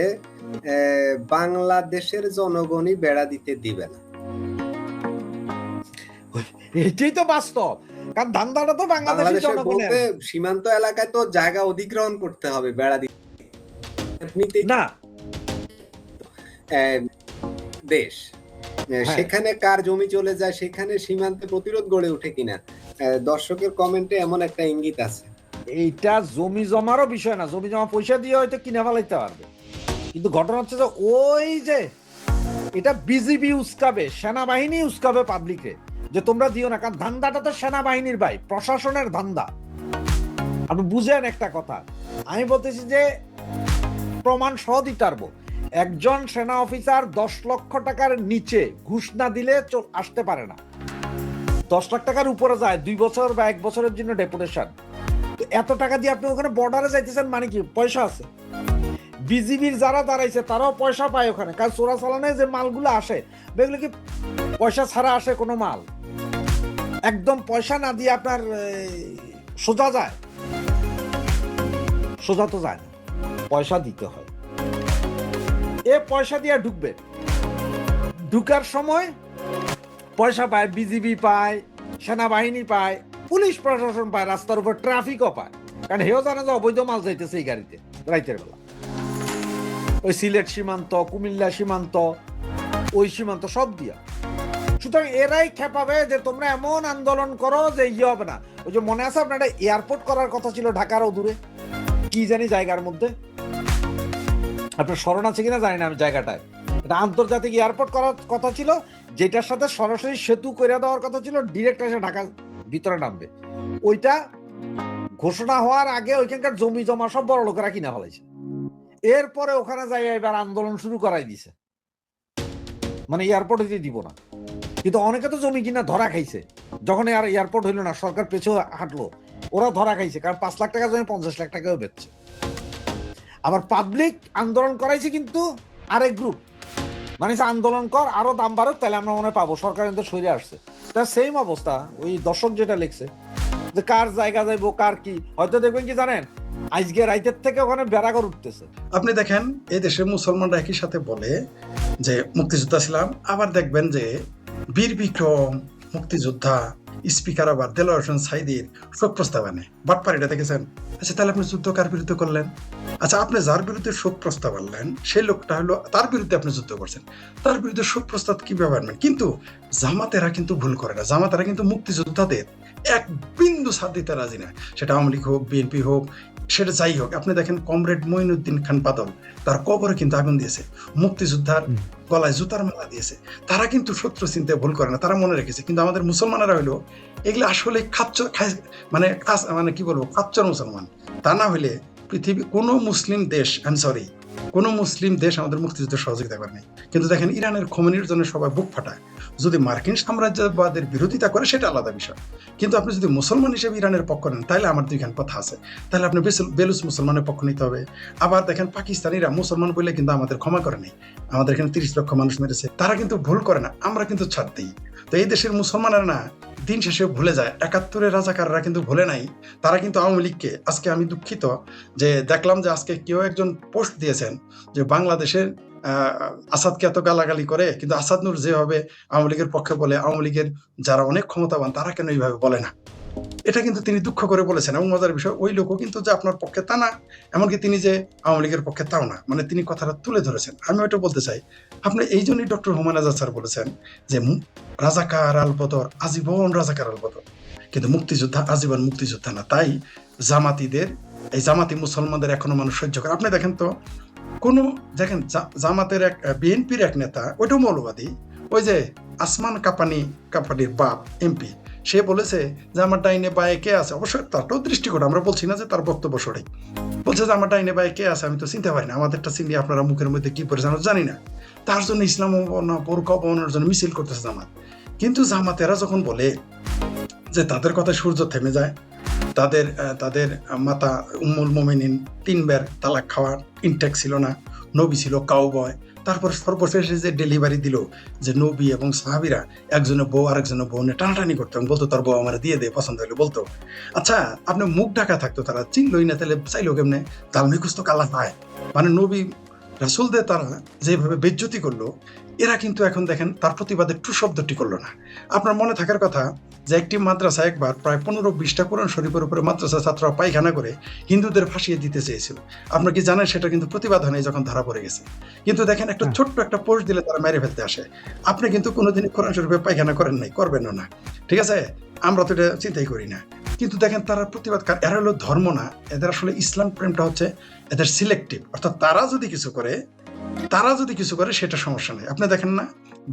বাংলাদেশের জনগণই বেড়া দিতে দিবে না। এটাই তো বাস্তব, কারণ ধান্দাটা তো বাংলাদেশের জনগণের। সীমান্ত এলাকায় তো জায়গা অধিগ্রহণ করতে হবে বেড়া দিতে না, দেশ সেখানে কার জমি চলে যায়, সেখানে সীমান্তে প্রতিরোধ গড়ে ওঠে কিনা। দর্শকের কমেন্টে এমন একটা ইঙ্গিত আছে। এইটা জমি জমারও বিষয় না, জমি জমা পয়সা দিয়ে হয়তো কিনে ফেলাইতে পারবে, কিন্তু ঘটনা হচ্ছে যে ওই যে এটা বিজিবি উস্কাবে, সেনাবাহিনী উস্কাবে পাবলিকে যে তোমরা দিও না। কারণ ধান্দাটা তো সেনাবাহিনীর ভাই, প্রশাসনের ধান্দা। আপনি বুঝেন একটা কথা, আমি বলতেছি যে প্রমাণ সহ দিতে পারবো। একজন সেনা অফিসার 10 লক্ষ টাকার নিচে ঘুষ না দিলে আসতে পারে না, 10 লাখ টাকার উপরে যায় 2 বছর বা 1 বছরের জন্য ডেপুটেশন। এত টাকা দিয়ে আপনি ওখানে বর্ডারে যাইতেছেন মানে কি, পয়সা আছে। বিজিবির যারা দাঁড়াইছে তারাও পয়সা পায় ওখানে, কারণ চোরাচালানে যে মালগুলো আসে এগুলো কি পয়সা ছাড়া আসে কোনো মাল? একদম পয়সা না দিয়ে আপনার সোজা যায়? সোজা তো যায় না, পয়সা দিতে হয়। এ পয়সা দিয়ে ঢুকবে, ঢুকার সময় পয়সা পায়, বিজিবি পায়, সেনাবাহিনী পায়, পুলিশ প্রশাসন পায়, রাস্তার উপর ট্রাফিকও পায়। কারণ হেও জানে যে অবৈধ মাল যাইতেছে এই গাড়িতে রাইতের বেলা, ওই সিলেট সীমান্ত, কুমিল্লা সীমান্ত, ওই সীমান্ত সব দিয়া। সুতরাং এরাই খেপাবে যে তোমরা এমন আন্দোলন করো যে ইয়ে হবে না। ওই যে মনে আছে আপনার এয়ারপোর্ট করার কথা ছিল ঢাকারও দূরে, কি জানি জায়গার মধ্যে, আপনার স্মরণ আছে কিনা জানি না আমি জায়গাটায়। এটা আন্তর্জাতিক এয়ারপোর্ট করার কথা ছিল, যেটার সাথে সরাসরি সেতু করে দেওয়ার কথা ছিল, ডিরেক্ট এসে ঢাকার ভিতরে নামবে। ওইটা ঘোষণা হওয়ার আগে ওইখানকার জমি জমা সব বড় লোকেরা কিনা ফেলাইছে। এরপরে ওখানে যাই এবার আন্দোলন শুরু করাই দিছে। মানে এয়ারপোর্টে দিয়ে দিব না। কিন্তু অনেকে তো জমি কিনা ধরা খাইছে, যখন আর এয়ারপোর্ট হইলো না, সরকার পেছু হাঁটলো, ওরা ধরা খাইছে, কারণ 5 লাখ টাকা জমি 50 লাখ টাকাও বেচছে। আবার পাবলিক আন্দোলন করাইছে কিন্তু আরেক গ্রুপ, মানে আন্দোলন কর, আরো দাম বাড়ুক, তাহলে আমরা মনে হয় পাবো, সরকার কিন্তু সরে আসছে। তার সেম অবস্থা ওই দর্শক যেটা লিখছে যে কার জায়গা যাইবো কার কি, হয়তো দেখবেন কি জানেন, আজকে রাইতের থেকে ওখানে বেড়াগর উঠতেছে। আপনি দেখেন এই দেশের মুসলমানরা একই সাথে বলে যে মুক্তিযোদ্ধা ছিলাম, আবার দেখবেন যে বীর বিক্রম মুক্তিযোদ্ধা স্পিকার আবার দেলোয়ার হোসেন সাইদির শোক প্রস্তাব আনে। বাটপাড়িটা দেখেছেন? আচ্ছা, তাহলে আপনি যুদ্ধ কার বিরুদ্ধে করলেন? আচ্ছা, আপনি যার বিরুদ্ধে শোক প্রস্তাব আনলেন সেই লোকটা হলো, তার বিরুদ্ধে আপনি যুদ্ধ করছেন, তার বিরুদ্ধে শোক প্রস্তাব কিভাবে আনবেন? কিন্তু জামাতেরা কিন্তু ভুল করে না, জামাতেরা কিন্তু মুক্তিযোদ্ধাদের এক বিন্দু সাথ দিতে রাজি না, সেটা আওয়ামী লীগ হোক, বিএনপি হোক, সেটা যাই হোক। আপনি দেখেন কমরেড মঈনুদ্দিন খান বাদল, তার কবরে কিন্তু আগুন দিয়েছে, মুক্তিযোদ্ধার গলায় জুতার মালা দিয়েছে। তারা কিন্তু শত্রু চিনতে ভুল করে না, তারা মনে রেখেছে। কিন্তু আমাদের মুসলমানেরা হইলো এগুলো আসলে মানে কি বলবো, খাচ্চর মুসলমান। তা না হইলে পৃথিবী কোনো মুসলিম দেশ, কোনো মুসলিম দেশ আমাদের মুক্তিযুদ্ধের সহযোগিতা করে নাই। কিন্তু দেখেন ইরানের খোমেনির জন্য সবাই বুক ফাটায়। যদি মার্কিন সাম্রাজ্যবাদের বিরোধিতা করে সেটা আলাদা বিষয়, কিন্তু আপনি যদি মুসলমান হিসেবে ইরানের পক্ষ নেন, তাহলে আমার দুইখান কথা আছে, তাহলে আপনি বেলুচ মুসলমানের পক্ষ নিতে হবে। আবার দেখেন পাকিস্তানিরা মুসলমান বলে কিন্তু আমাদের ক্ষমা করে নেই, আমাদের এখানে 30 লক্ষ মানুষ মেরেছে, তারা কিন্তু ভুল করে না, আমরা কিন্তু ছাড় দিই। তো এই দেশের মুসলমানেরা না দিন শেষে ভুলে যায়, 71-এর রাজাকাররা কিন্তু ভুলে নাই, তারা কিন্তু আওয়ামী লীগকে, আজকে আমি দুঃখিত যে দেখলাম যে আজকে কেউ একজন পোস্ট দিয়েছেন যে বাংলাদেশের আসাদকে এত গালাগালি করে, কিন্তু আসাদ নূর যেভাবে আওয়ামী লীগের পক্ষে বলে, আওয়ামী লীগের যারা অনেক ক্ষমতাবান তারা কেন এইভাবে বলে না, এটা কিন্তু তিনি দুঃখ করে বলেছেন। এবং মজার বিষয়, ওই লোকও কিন্তু যে আপনার পক্ষে তা না, এমনকি তিনি যে আওয়ামী লীগের পক্ষে তাও না, মানে তিনি কথাটা তুলে ধরেছেন। আমি ওইটা বলতে চাই, আপনি এই জন্যই ডক্টর হুমায়ুন আজাদ স্যার বলেছেন যে রাজাকার আল বদর আজীবন রাজাকার আল বদর, কিন্তু মুক্তিযোদ্ধা আজীবন মুক্তিযোদ্ধা না। তাই জামাতিদের, এই জামাতি মুসলমানদের এখনো মানুষ সহ্য করে। আপনি দেখেন তো, দেখেন জামাতের এক বিএনপির এক নেতা, ওইটাও মৌলবাদী, ওই যে আসমান কাপানির বাপ এমপি, সে বলেছে যে আমার ডাইনে বায়ে কে আছে, অবশ্যই তারটাও দৃষ্টিকোণ, আমরা বলছি না যে তার বক্তব্য সঠিক, বলছে যে আমার ডাইনে বায়ে কে আছে আমি তো চিনতে পারি না, আমাদেরটা চিনি, আপনারা মুখের মধ্যে কি পড়েছেন আমরা জানি না। তার জন্য ইসলাম বোরকা অপমানের জন্য মিছিল করতেছে জামাত। কিন্তু জামাতেরা যখন বলে যে তাদের কথা সূর্য থেমে যায়, তাদের মাতা উম্মুল মোমিনিন 3 বার তালাক খাওয়ার ইনটেক ছিল না, নবী ছিল কাউবয়, তারপর সর্বশেষে যে ডেলিভারি দিল যে নবী এবং সাহাবীরা একজনের বউ আরেকজনের বউ নিয়ে টানাটানি করতো, বলতো তার বউ আমার দিয়ে দে, পছন্দ হলে বলতো। আচ্ছা, আপনি মুখ ঢাকা থাকতো, তারা চিনলই না, তাহলে চাইলো কেমনে? তালমি কুস্ত কালা পায়, মানে নবী রাসূলদের তারা যেভাবে বেজ্জতি করলো, এরা কিন্তু এখন দেখেন তার প্রতিবাদে টু শব্দটি করলো না। আপনার মনে থাকার কথা যে একটি মাদ্রাসা একবার প্রায় 15-20টা কোরআন শরীফের উপরে মাদ্রাসা ছাত্ররা পায়খানা করে হিন্দুদের ফাঁসিয়ে দিতে চেয়েছিল। আপনার কি জানেন সেটা কিন্তু প্রতিবাদ হয় নাই, যখন ধরা পড়ে গেছে। কিন্তু দেখেন একটা ছোট্ট একটা পোস্ট দিলে তারা মেরে ফেলতে আসে। আপনি কিন্তু কোনোদিনই কোরআন শরীফে পায়খানা করেন নাই, করবেনও না, ঠিক আছে? আমরা তো এটা চিন্তাই করি না। কিন্তু দেখেন তারা প্রতিবাদ, এরা হলো ধর্ম না, এদের আসলে ইসলাম প্রেমটা হচ্ছে এদের সিলেক্টিভ, অর্থাৎ তারা যদি কিছু করে সেটা সমস্যা নেই। আপনি দেখেন না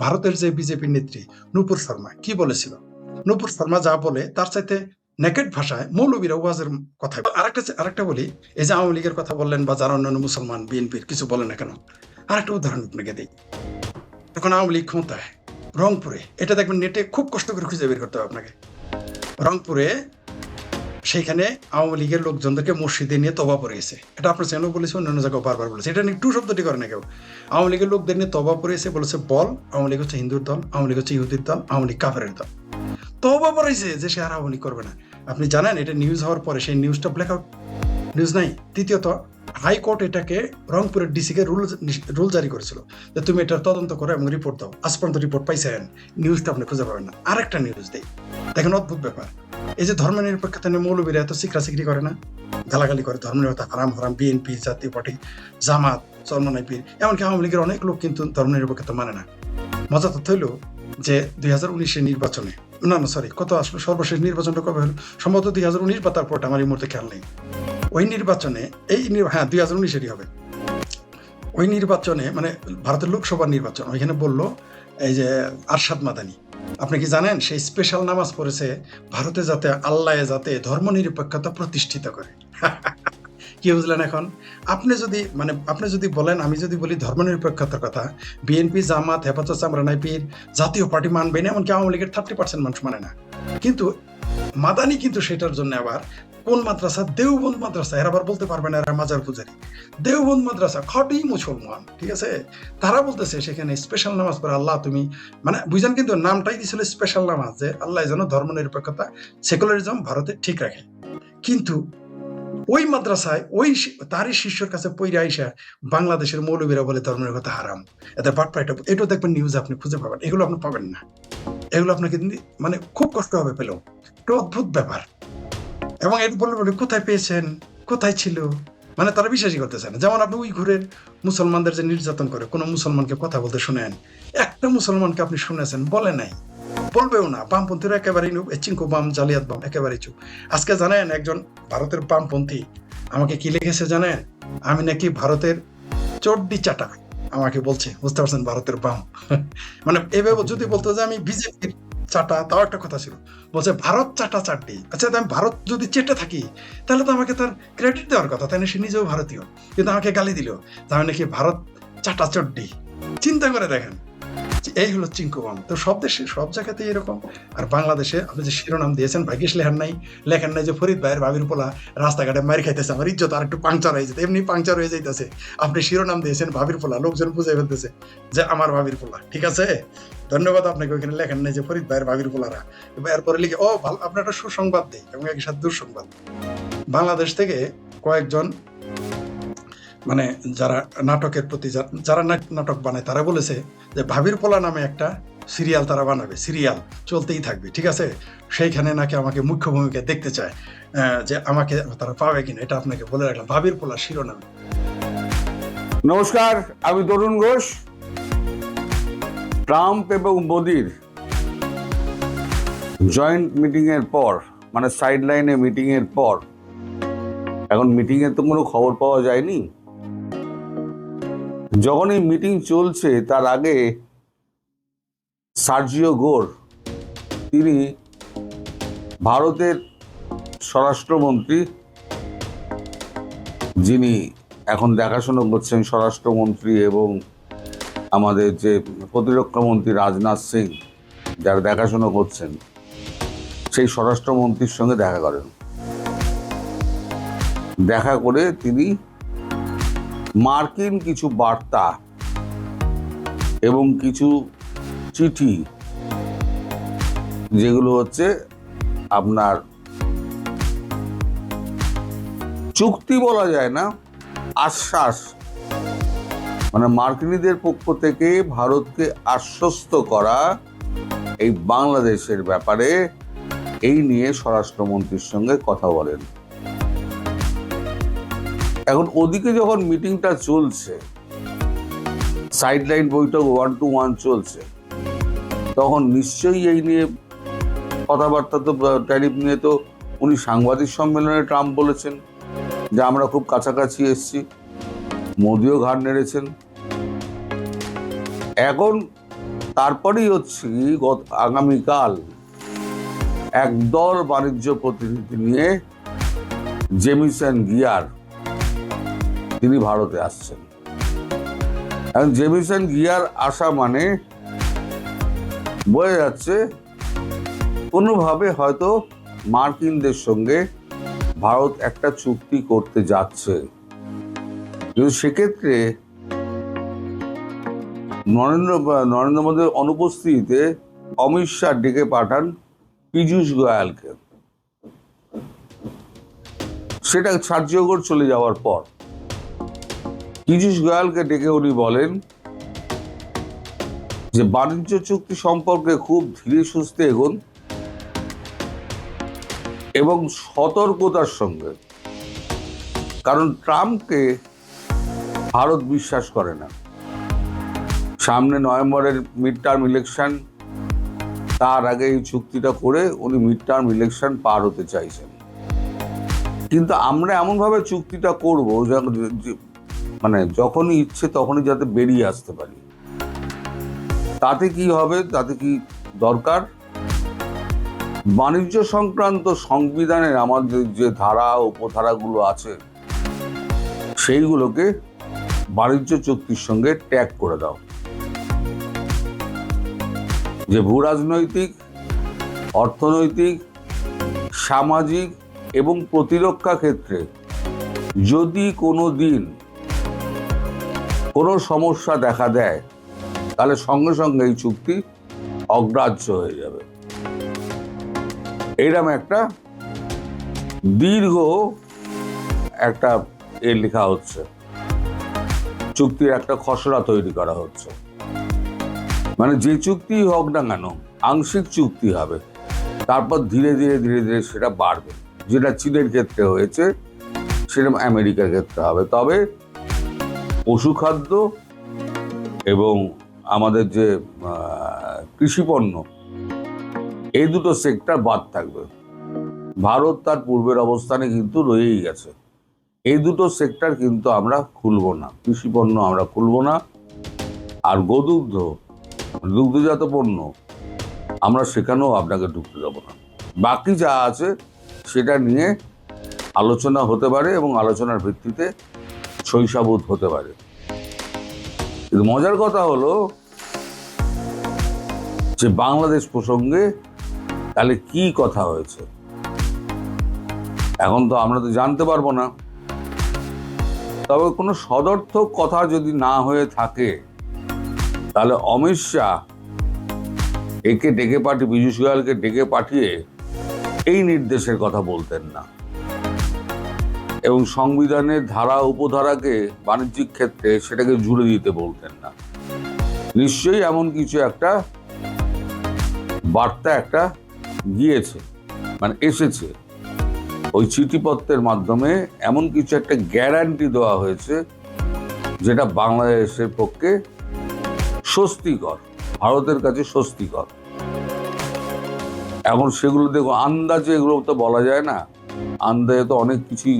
ভারতের যে বিজেপি নেত্রী নূপুর শর্মা কি বলেছিল? নূপুর শর্মা যা বলে তার চাইতে নেকেট ভাষায় মৌলবীরা ওয়াজের কথা। আরেকটা বলি, এই যে আওয়ামী লীগের কথা বললেন বা যারা অন্যান্য মুসলমান বিএনপির কিছু বলে না কেন, আরেকটা উদাহরণ আপনাকে দিই। এখন আওয়ামী লীগ ক্ষমতায় রংপুরে, এটা দেখবেন নেটে খুব কষ্ট করে খুঁজে বের করতে হবে আপনাকে। রংপুরে সেইখানে আওয়ামী লীগের লোকজনদেরকে মসজিদে নিয়ে তবা পড়িয়েছে, এটা আপনার চ্যানেল বলেছে, অন্যান্য জায়গায় বারবার বলেছে, এটা নিয়ে টু শব্দটি করে না কেউ। আওয়ামী লীগের লোকদের নিয়ে তবা পড়িয়েছে, বলেছে বল আওয়ামী লীগ হচ্ছে হিন্দুর দল, আওয়ামী লীগ হচ্ছে ইহুদির দল, আওয়ামী লীগ কাফেরের দল। তবা পড়িয়েছে যে সে আর আওয়ামী লীগ করবে না। আপনি জানেন এটা নিউজ হওয়ার পরে সেই নিউজটা ব্ল্যাকআউট নিউজ নাই। দ্বিতীয়ত, হাইকোর্ট এটাকে রংপুরের ডিসিকে রুল জারি করেছিল যে তুমি এটার তদন্ত করো এবং রিপোর্ট দাও। আজ পর্যন্ত রিপোর্ট পাইছেন? নিউজটা আপনি খুঁজে পাবেন না। আরেকটা নিউজ দেই, দেখেন অদ্ভুত ব্যাপার, এই যে ধর্ম নিরপেক্ষতা নিয়ে মৌলবীরা এত সিকরি করে না, গালাগালি করে, ধর্ম নিরপেক্ষতা হারাম, বিএনপি, জাতীয় পার্টি, জামাত, চরমনাই পীর, এমনকি আওয়ামী লীগের অনেক লোক কিন্তু ধর্ম নিরপেক্ষতা মানে না। মজা তথ্য হইল যে 2019-এর নির্বাচনে, আসলে সর্বশেষ নির্বাচনটা কবে হলো? সম্ভবত 2019 বা তারপরটা, আমার এই মুহূর্তে খেয়াল নেই। ওই নির্বাচনে 2019-এরই হবে। ওই নির্বাচনে মানে ভারতের লোকসভা নির্বাচন, ওইখানে বললো এই যে আরশাদ মাদানি, আপনি কি জানেন সেই স্পেশাল নামাজ পড়েছে ভারতে যাতে আল্লাহ যাতে ধর্ম নিরপেক্ষতা প্রতিষ্ঠিত করে। কি বুঝলেন এখন? আপনি যদি বলেন, আমি যদি বলি ধর্মনিরপেক্ষতার কথা, বিএনপি, জামাত, হেফাজত ইসলাম, রানাইপির জাতীয় পার্টি মানবে না, এমনকি আওয়ামী লীগের 30% মানুষ মানে না। কিন্তু মাদানি কিন্তু সেটার জন্য আবার কোন মাদ্রাসা? দেওবন্দ মাদ্রাসা। এরা আবার বলতে পারবে না এরা মাজার পূজারি। দেওবন্দ মাদ্রাসা খাঁটি মুসলমান, ঠিক আছে? তারা বলতেছে সেখানে স্পেশাল নামাজ পড়ে আল্লাহ তুমি, মানে বুঝেন, কিন্তু নামটাই দিয়েছিল স্পেশাল নামাজ, যে আল্লাহ যেন ধর্মনিরপেক্ষতা, সেকুলারিজম ভারতে ঠিক রাখে। কিন্তু ওই মাদ্রাসায় তারই শিষ্যর কাছে পইরা আইসা বাংলাদেশের মৌলবীরা বলে ধর্মনিরপেক্ষতা হারাম। এদের বাটপাড়াটা, এটাও দেখবেন নিউজ আপনি খুঁজে পাবেন। এগুলো আপনি পাবেন না, এগুলো আপনাকে মানে খুব কষ্ট হবে পেলেও। একটা অদ্ভুত ব্যাপার। এবং এর বলে কোথায় পেয়েছেন, কোথায় ছিল, মানে তারা বিশ্বাসই করতেছে না। যেমন আপনি উইঘুরের মুসলমানদের যে নির্যাতন করে, কোনো মুসলমানকে কথা বলতে শুনেন? একটা মুসলমানকে আপনি শুনেছেন? বলে নাই, বলবেও না। বামপন্থীরা একেবারেই চিঙ্কু বাম, জালিয়াত বাম, একেবারেই চুপ। আজকে জানেন একজন ভারতের বামপন্থী আমাকে কি লিখেছে জানেন? আমি নাকি ভারতের চড্ডি চাটা, আমাকে বলছে, বুঝতে পারছেন? ভারতের বাম মানে এভাবে যদি বলতো যে আমি বিজেপির চাটা, তাও একটা কথা ছিল। বলছে ভারত চাটা চাট্টি। আচ্ছা, আমি ভারত যদি চেটে থাকি তাহলে তো আমাকে তার ক্রেডিট দেওয়ার কথা, তাই না? সে নিজেও ভারতীয়, কিন্তু আমাকে গালি দিল যে আমি নাকি ভারত চাটা চড্ডি। চিন্তা করে দেখেন, এই হলো চিঙ্কুবাম। তো সব দেশে, সব জায়গাতেই এরকম। আর বাংলাদেশে আপনি যে শিরোনাম দিয়েছেন, ভাগ্যিস লেখেন নাই যে ফরিদ ভাইয়ের ভাবির পোলা রাস্তাঘাটে মারি খাইতেছে, আমার ইজ্জত আর একটু পাংচার হয়ে যেত, এমনি পাংচার হয়ে যাইতেছে। আপনি শিরোনাম দিয়েছেন ভাবির পোলা, লোকজন বুঝে ফেলতেছে যে আমার ভাবির পোলা। ঠিক আছে, ধন্যবাদ আপনাকে। ওইখানে লেখেন নাই যে ফরিদ ভাইয়ের ভাবির পোলারা। এরপরে লিখে ও ভালো, আপনার একটা সুসংবাদ দেই এবং একই সাথে দুঃসংবাদ। বাংলাদেশ থেকে কয়েকজন, মানে যারা নাটকের প্রতি, যারা নাটক বানায়, তারা বলেছে যে ভাবির পোলা নামে একটা সিরিয়াল তারা বানাবে, সিরিয়াল চলতেই থাকবে, ঠিক আছে? সেইখানে নাকি আমাকে মুখ্য ভূমিকায় দেখতে চায়, যে আমাকে তারা পাবে কিনা, এটা আপনাকে বলে রাখলাম। ভাবির পোলা শিরোনামে। নমস্কার, আমি তরুণ ঘোষ। ট্রাম্প এবং মোদির জয়েন্ট মিটিং এর পর, মানে সাইড লাইনে মিটিং এর পর, এখন মিটিং এর তো কোনো খবর পাওয়া যায়নি। যখন এই মিটিং চলছে তার আগে সার্জিও গোর, তিনি ভারতের স্বরাষ্ট্রমন্ত্রী, যিনি এখন দেখাশোনা করছেন স্বরাষ্ট্রমন্ত্রী এবং আমাদের যে প্রতিরক্ষা মন্ত্রী রাজনাথ সিং, যারা দেখাশোনা করছেন, সেই স্বরাষ্ট্রমন্ত্রীর সঙ্গে দেখা করেন। দেখা করে তিনি মার্কিন কিছু বার্তা এবং কিছু চিঠি, যেগুলো হচ্ছে আপনার চুক্তি বলা যায় না, আশ্বাস, মানে মার্কিনীদের পক্ষ থেকে ভারতকে আশ্বস্ত করা এই বাংলাদেশের ব্যাপারে, এই নিয়ে স্বরাষ্ট্রমন্ত্রীর সঙ্গে কথা বলেন। এখন ওদিকে যখন মিটিংটা চলছে, সাইডলাইন বৈঠক 1-to-1 চলছে, তখন নিশ্চয়ই এই নিয়ে কথাবার্তা, তো ট্যারিফ নিয়ে তো উনি সাংবাদিক সম্মেলনে ট্রাম্প বলেছেন যে আমরা খুব কাছাকাছি এসছি, মোদিও ঘাড় নেড়েছেন। এখন তারপরেই হচ্ছে আগামীকাল একদল বাণিজ্য প্রতিনিধি নিয়ে জেমিসন গিয়ার তিনি ভারতে আসছেন। এখন জেমিসন গিয়ার আসা মানে বোঝা যাচ্ছে কোনোভাবে হয়তো মার্কিনদের সঙ্গে ভারত একটা চুক্তি করতে যাচ্ছে। কিন্তু সেক্ষেত্রে নরেন্দ্র মোদীর অনুপস্থিতিতে অমিত শাহ ডেকে পাঠান পীযূষ গোয়ালকে। সেটা সার্জিও গোর চলে যাওয়ার পর পীযূষ গোয়ালকে ডেকে উনি বলেন যে বাণিজ্য চুক্তি সম্পর্কে খুব ধীরে সুস্থে এগোন এবং সতর্কতার সঙ্গে, কারণ ট্রাম্পকে ভারত বিশ্বাস করে না। সামনে নভেম্বরের মিড টার্ম ইলেকশন, তার আগে এই চুক্তিটা করে উনি মিড টার্ম ইলেকশন পার হতে চাইছেন। কিন্তু আমরা এমনভাবে চুক্তিটা করব মানে যখনই ইচ্ছে তখনই যাতে বেরিয়ে আসতে পারি। তাতে কি হবে, তাতে কি দরকার, বাণিজ্য সংক্রান্ত সংবিধানের আমাদের যে ধারা উপধারাগুলো আছে সেইগুলোকে বাণিজ্য চুক্তির সঙ্গে ট্যাগ করে দাও। যে ভূ রাজনৈতিক, অর্থনৈতিক, সামাজিক এবং প্রতিরক্ষা ক্ষেত্রে যদি কোনো দিন কোনো সমস্যা দেখা দেয়, তাহলে সঙ্গে সঙ্গে এই চুক্তি অগ্রাহ্য হয়ে যাবে। এইরকম একটা দীর্ঘ একটা লেখা হচ্ছে, চুক্তির একটা খসড়া তৈরি করা হচ্ছে। মানে যে চুক্তি হোক না কেন, আংশিক চুক্তি হবে, তারপর ধীরে ধীরে ধীরে ধীরে সেটা বাড়বে। যেটা চীনের ক্ষেত্রে হয়েছে, সেরকম আমেরিকার ক্ষেত্রে হবে। তবে পশুখাদ্য এবং আমাদের যে কৃষিপণ্য, এই দুটো সেক্টর বাদ থাকবে। ভারত তার পূর্বের অবস্থানে কিন্তু রয়েই গেছে। এই দুটো সেক্টর কিন্তু আমরা খুলব না, কৃষিপণ্য আমরা খুলব না। আর গোদুগ্ধ, দুগ্ধজাত পণ্য আমরা সেখানেও আপনাকে ঢুকতে দেবো না। বাকি যা আছে সেটা নিয়ে আলোচনা হতে পারে এবং আলোচনার ভিত্তিতে সহিসাবুত হতে পারে। কিন্তু মজার কথা হলো যে বাংলাদেশ প্রসঙ্গে তাহলে কি কথা হয়েছে, এখন তো আমরা তো জানতে পারবো না। তবে কোনো সদর্থক কথা যদি না হয়ে থাকে, তাহলে অমিত শাহ একে ডেকে পাঠিয়ে, পীযূষ গোয়েলকে ডেকে পাঠিয়ে এই নির্দেশের কথা বলতেন না, এবং সংবিধানের ধারা উপধারাকে বাণিজ্যিক ক্ষেত্রে সেটাকে জুড়ে দিতে বলতেন না। নিশ্চয়ই এমন কিছু একটা বার্তা একটা গিয়েছে, মানে এসেছে। ওই চিঠিপত্রের মাধ্যমে এমন কিছু একটা গ্যারান্টি দেওয়া হয়েছে যেটা বাংলাদেশের পক্ষে স্বস্তিকর, ভারতের কাছে স্বস্তিকর। এখন সেগুলো দেখো, আন্দাজে এগুলো তো বলা যায় না, আন্দাজে তো অনেক কিছুই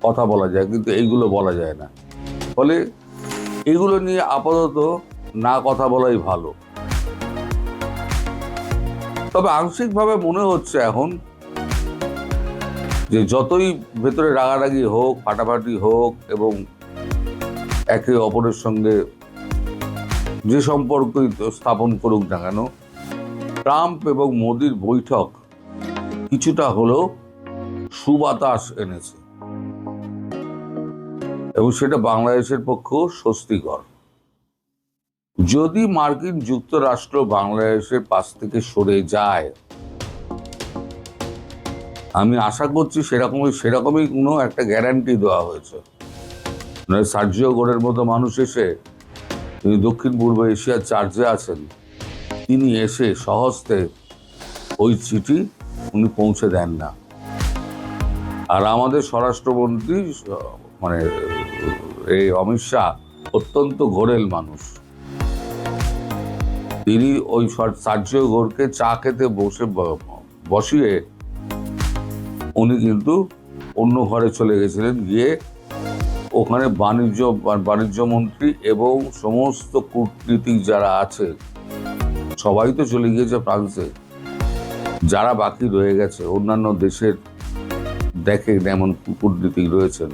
কথা বলা যায়, কিন্তু এইগুলো বলা যায় না। ফলে এগুলো নিয়ে আপাতত না কথা বলাই ভালো। তবে আংশিকভাবে মনে হচ্ছে এখন যে যতই ভেতরে রাগারাগি হোক, ফাটাফাটি হোক, এবং একে অপরের সঙ্গে যে সম্পর্কই স্থাপন করুক না কেন, ট্রাম্প এবং মোদির বৈঠক কিছুটা হলেও সুবাতাস এনেছে, এবং সেটা বাংলাদেশের পক্ষেও স্বস্তিকর। যদি মার্কিন যুক্তরাষ্ট্র বাংলাদেশের পাশ থেকে সরে যায়, আমি আশা করছি সেরকমই কোনো একটা গ্যারান্টি দেওয়া হয়েছে। নয় সার্জিও গোরের মতো মানুষ এসে, তিনি দক্ষিণ পূর্ব এশিয়ার চার্জে আছেন, তিনি এসে সহজে ওই চিঠি উনি পৌঁছে দেন না। আর আমাদের স্বরাষ্ট্রমন্ত্রী মানে এই অমিত শাহ অত্যন্ত ঘোরেল মানুষ। তিনি ওই সার্জিও গোরকে চা খেতে বসিয়ে উনি কিন্তু অন্য ঘরে চলে গেছিলেন। গিয়ে ওখানে বাণিজ্য মন্ত্রী এবং সমস্ত কূটনীতিক যারা আছে সবাই তো চলে গিয়েছে ফ্রান্সে। যারা বাকি রয়ে গেছে অন্যান্য দেশের যেমন কূটনীতিক রয়েছেন,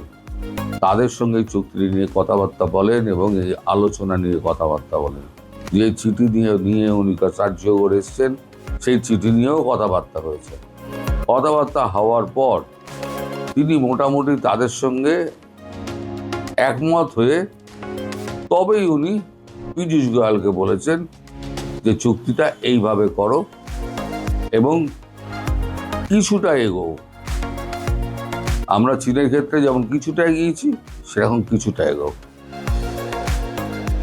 তাদের সঙ্গে চুক্তি নিয়ে কথাবার্তা বলেন এবং এই আলোচনা নিয়ে কথাবার্তা বলেন। যে চিঠি নিয়ে উনি সার্জিও গোর এসছেন, সেই চিঠি নিয়েও কথাবার্তা হয়েছে। কথাবার্তা হওয়ার পর তিনি মোটামুটি তাদের সঙ্গে একমত হয়ে তবেই উনি পীযূষ গোয়েলকে বলেছেন যে চুক্তিটা এইভাবে করো এবং কিছুটা এগোও। আমরা চীনের ক্ষেত্রে যেমন কিছুটা এগিয়েছি, সেরকম কিছুটা এগোও।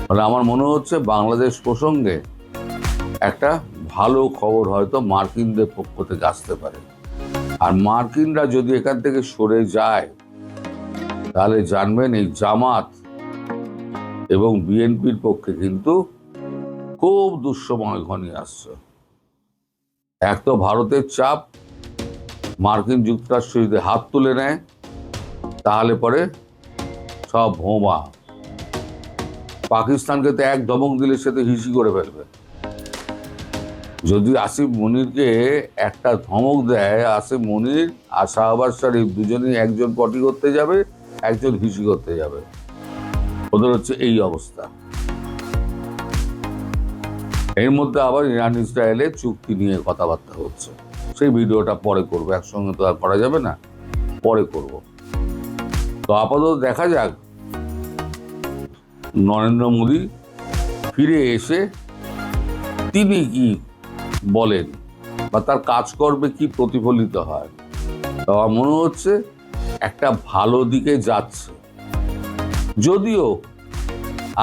মানে আমার মনে হচ্ছে বাংলাদেশ প্রসঙ্গে একটা ভালো খবর হয়তো মার্কিনদের পক্ষ থেকে আসতে পারে। আর মার্কিনরা যদি এখান থেকে সরে যায়, তাহলে জানবেন এই জামাত এবং বিএনপির পক্ষে কিন্তু খুব দুঃসময় ঘনিয়ে আসছে। এক তো ভারতের চাপ, মার্কিন যুক্তরাষ্ট্র যদি হাত তুলে নেয় তাহলে পরে সব ভোমা। পাকিস্তানকে তো এক ধমক দিলে সে তো হিসি করে ফেলবে। যদি আসিফ মনিরকে একটা ধমক দেয়, আসিফ মনির আর শাহবাজ শরীফ দুজনেই একজন পটি করতে যাবে, একজন হিসি করতে যাবে। ওদের হচ্ছে এই অবস্থা। এর মধ্যে আবার ইরান ইসরায়েলের চুক্তি নিয়ে কথাবার্তা হচ্ছে, সেই ভিডিওটা পরে করবো, একসঙ্গে তো আর করা যাবে না, পরে করব। তো আপাতত দেখা যাক নরেন্দ্র মোদী ফিরে এসে তিনি কি বলেন বা তার কাজকর্মে কি প্রতিফলিত হয়। তো আমার মনে হচ্ছে একটা ভালো দিকে যাচ্ছে, যদিও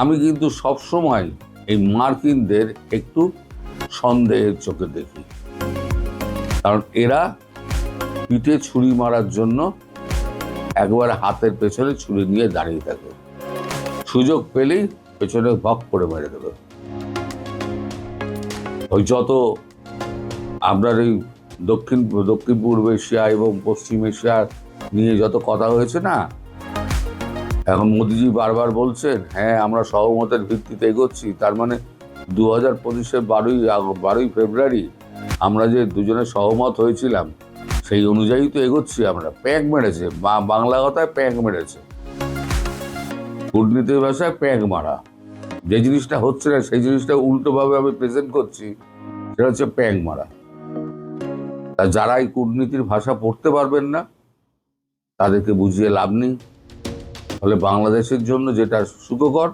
আমি কিন্তু সবসময় এই মার্কিনদের একটু সন্দেহের চোখে দেখি, কারণ এরা পিঠে ছুরি মারার জন্য একবারে হাতের পেছনে ছুরি নিয়ে দাঁড়িয়ে থাকে, সুযোগ পেলেই পেছনে ভক করে মেরে দেবে। ওই যত আপনার এই দক্ষিণ পূর্ব এশিয়া এবং পশ্চিম এশিয়া নিয়ে যত কথা হয়েছে না, এখন মোদিজি বারবার বলছেন হ্যাঁ আমরা সহমতের ভিত্তিতে এগোচ্ছি, তার মানে 2025-এর 12ই ফেব্রুয়ারি আমরা যে দুজনে সহমত হয়েছিলাম সেই অনুযায়ী তো এগোচ্ছি আমরা। প্যাঁক মেরেছে, বাংলা কথায় প্যাঁক মেরেছে, কূটনীতির ভাষায় প্যাঁক মারা। যে জিনিসটা হচ্ছে না সেই জিনিসটা উল্টোভাবে আমি প্রেজেন্ট করছি, সেটা হচ্ছে প্যাঁক মারা। তা যারা এই কূটনীতির ভাষা পড়তে পারবেন না তাদেরকে বুঝিয়ে লাভ নেই। ফলে বাংলাদেশের জন্য যেটা সুখকর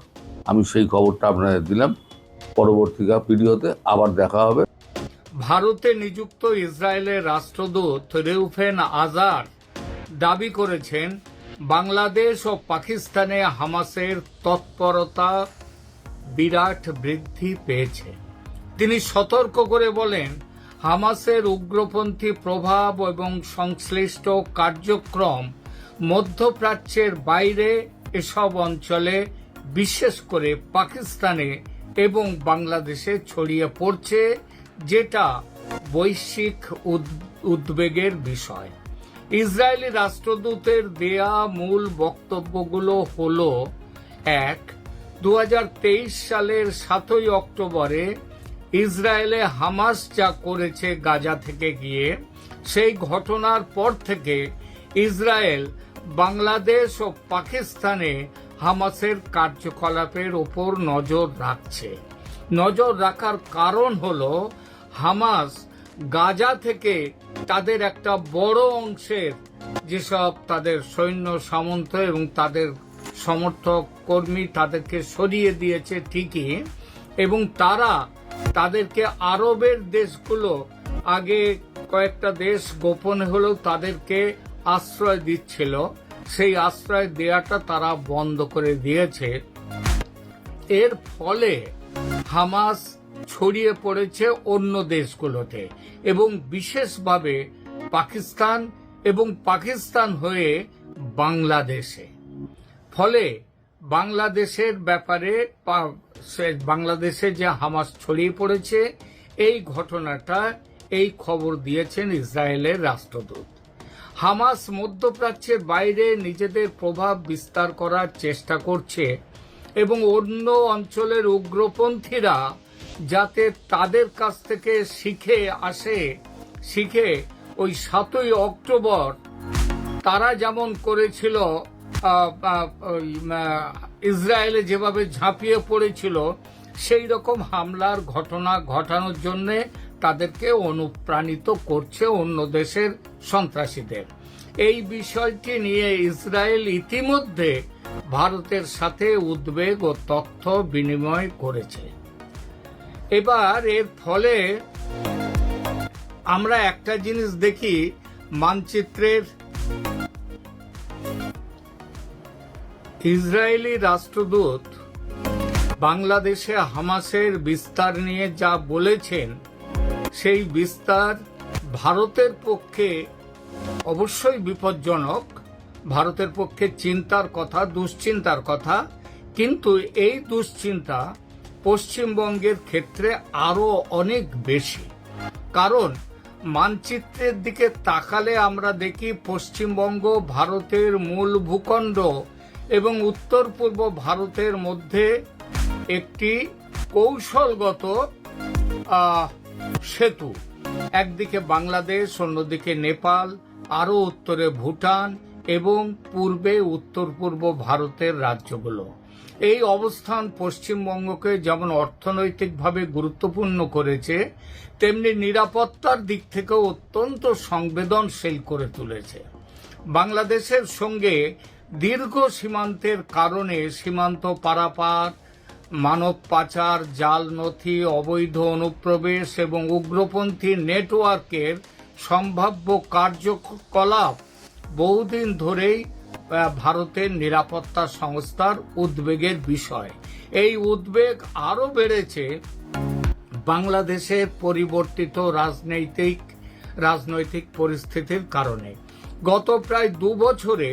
আমি সেই খবরটা আপনাদের দিলাম। পরবর্তী ভিডিওতে আবার দেখা হবে। ভারতে নিযুক্ত ইসরায়েলের রাষ্ট্রদূত রেউফেন আজার দাবি করেছেন বাংলাদেশ ও পাকিস্তানে হামাসের তৎপরতা বিরাট বৃদ্ধি পেয়েছে। তিনি সতর্ক করে বলেন, হামাসের উগ্রপন্থী প্রভাব এবং সংশ্লিষ্ট কার্যক্রম মধ্যপ্রাচ্যের বাইরে এসব অঞ্চলে, বিশেষ করে পাকিস্তানে এবং বাংলাদেশে ছড়িয়ে পড়ছে, যেটা বৈশ্বিক উদ্বেগের বিষয়। ইসরায়েলি রাষ্ট্রদূতের দেয়া মূল বক্তব্যগুলো হল: 1. 2023 সালের 7ই অক্টোবরে ইসরায়েলে হামাস যা করেছে গাজা থেকে গিয়ে, সেই ঘটনার পর থেকে ইসরায়েল বাংলাদেশ ও পাকিস্তানে হামাসের কার্যকলাপের ওপর নজর রাখছে। নজর রাখার কারণ হল হামাস গাজা থেকে তাদের একটা বড় অংশের যেসব তাদের সৈন্য সামন্ত এবং তাদের সমর্থক কর্মী তাদেরকে সরিয়ে দিয়েছে ঠিকই, এবং তারা তাদেরকে আরবের দেশগুলো, আগে কয়েকটা দেশ গোপনে হলেও তাদেরকে আশ্রয় দিচ্ছিল, সেই আশ্রয় দেওয়াটা তারা বন্ধ করে দিয়েছে। এর ফলে হামাস ছড়িয়ে পড়েছে অন্য দেশগুলোতে এবং বিশেষভাবে পাকিস্তান এবং পাকিস্তান হয়ে বাংলাদেশে। ফলে বাংলাদেশের ব্যাপারে, বাংলাদেশে যে হামাস ছড়িয়ে পড়েছে এই ঘটনাটা, এই খবর দিয়েছেন ইসরায়েলের রাষ্ট্রদূত। হামাস মধ্যপ্রাচ্যের বাইরে নিজেদের প্রভাব বিস্তার করার চেষ্টা করছে এবং অন্য অঞ্চলের উগ্রপন্থীরা যাতে তাদের কাছ থেকে শিখে ওই 7ই অক্টোবর তারা যেমন করেছিল, ইসরায়েলে যেভাবে ঝাঁপিয়ে পড়েছিল, সেই রকম হামলার ঘটনা ঘটানোর জন্য তাদেরকে অনুপ্রাণিত করছে অন্য দেশের সন্ত্রাসীদের। এই বিষয়টি নিয়ে ইসরায়েল ইতিমধ্যে ভারতের সাথে উদ্বেগ ও তথ্য বিনিময় করেছে। এবার এর ফলে আমরা একটা জিনিস দেখি, মানচিত্রের ইসরায়েলি রাষ্ট্রদূত বাংলাদেশে হামাসের বিস্তার নিয়ে যা বলেছেন, সেই বিস্তার ভারতের পক্ষে অবশ্যই বিপজ্জনক, ভারতের পক্ষে চিন্তার কথা, দুশ্চিন্তার কথা। কিন্তু এই দুশ্চিন্তা পশ্চিমবঙ্গের ক্ষেত্রে আরো অনেক বেশি, কারণ মানচিত্রের দিকে তাকালে আমরা দেখি পশ্চিমবঙ্গ ভারতের মূল ভূখণ্ড এবং উত্তর পূর্ব ভারতের মধ্যে একটি কৌশলগত সেতু। একদিকে বাংলাদেশ, অন্যদিকে নেপাল, আরো উত্তরে ভুটান এবং পূর্বে উত্তর পূর্ব ভারতের রাজ্যগুলো। এই অবস্থান পশ্চিমবঙ্গকে যেমন অর্থনৈতিকভাবে গুরুত্বপূর্ণ করেছে, তেমনি নিরাপত্তার দিক থেকেও অত্যন্ত সংবেদনশীল করে তুলেছে। বাংলাদেশের সঙ্গে দীর্ঘ সীমান্তের কারণে সীমান্ত পারাপার, মানব পাচার, জাল নথি, অবৈধ অনুপ্রবেশ এবং উগ্রপন্থী নেটওয়ার্কের সম্ভাব্য কার্যকলাপ বহুদিন ধরেই ভারতের নিরাপত্তা সংস্থার উদ্বেগের বিষয়। এই উদ্বেগ আরও বেড়েছে বাংলাদেশের পরিবর্তিত রাজনৈতিক পরিস্থিতির কারণে। গত প্রায় 2 বছরে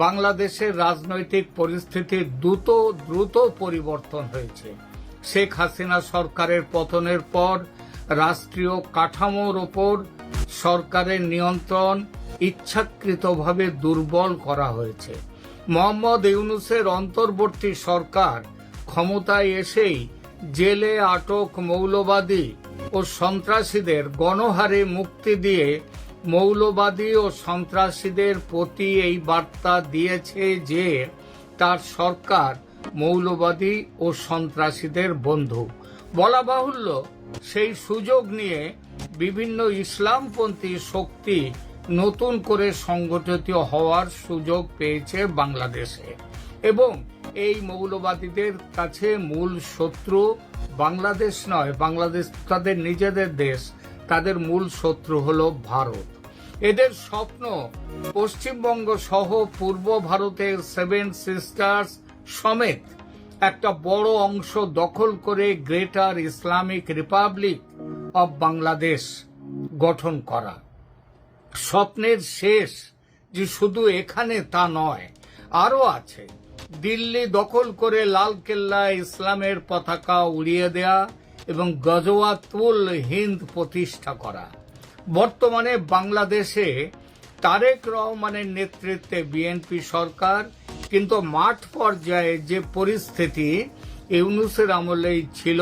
বাংলাদেশের রাজনৈতিক পরিস্থিতির দ্রুত পরিবর্তন হয়েছে। শেখ হাসিনা সরকারের পতনের পর রাষ্ট্রীয় কাঠামোর ওপর সরকারের নিয়ন্ত্রণ ইচ্ছাকৃতভাবে দুর্বল করা হয়েছে। মোহাম্মদ ইউনূসের অন্তর্বর্তী সরকার ক্ষমতায় এসেই জেলে আটক মৌলবাদী ও সন্ত্রাসীদের গণহারে মুক্তি দিয়ে মৌলবাদী ও সন্ত্রাসীদের প্রতি এই বার্তা দিয়েছে যে তার সরকার মৌলবাদী ও সন্ত্রাসীদের বন্ধু। বলা বাহুল্য, সেই সুযোগ নিয়ে বিভিন্ন ইসলামপন্থী শক্তি নতুন করে সংগঠিত হওয়ার সুযোগ পেয়েছে বাংলাদেশে, এবং এই মৌলবাদীদের কাছে মূল শত্রু বাংলাদেশ নয়, বাংলাদেশ তাদের নিজেদের দেশ, তাদের মূল শত্রু হলো ভারত। এদের স্বপ্ন পশ্চিমবঙ্গ সহ পূর্ব ভারতের 7 সিস্টার্স সমেত একটা বড় অংশ দখল করে greater Islamic Republic of Bangladesh গঠন করা। স্বপ্নের শেষ যে শুধু এখানে তা নয়, আরও আছে। দিল্লি দখল করে লালকেল্লায় ইসলামের পতাকা উড়িয়ে দেয়া এবং গজওয়াতুল হিন্দ প্রতিষ্ঠা করা। বর্তমানে বাংলাদেশে তারেক রহমানের নেতৃত্বে বিএনপি সরকার, কিন্তু মাঠ পর্যায়ে যে পরিস্থিতি ইউনূসের আমলেই ছিল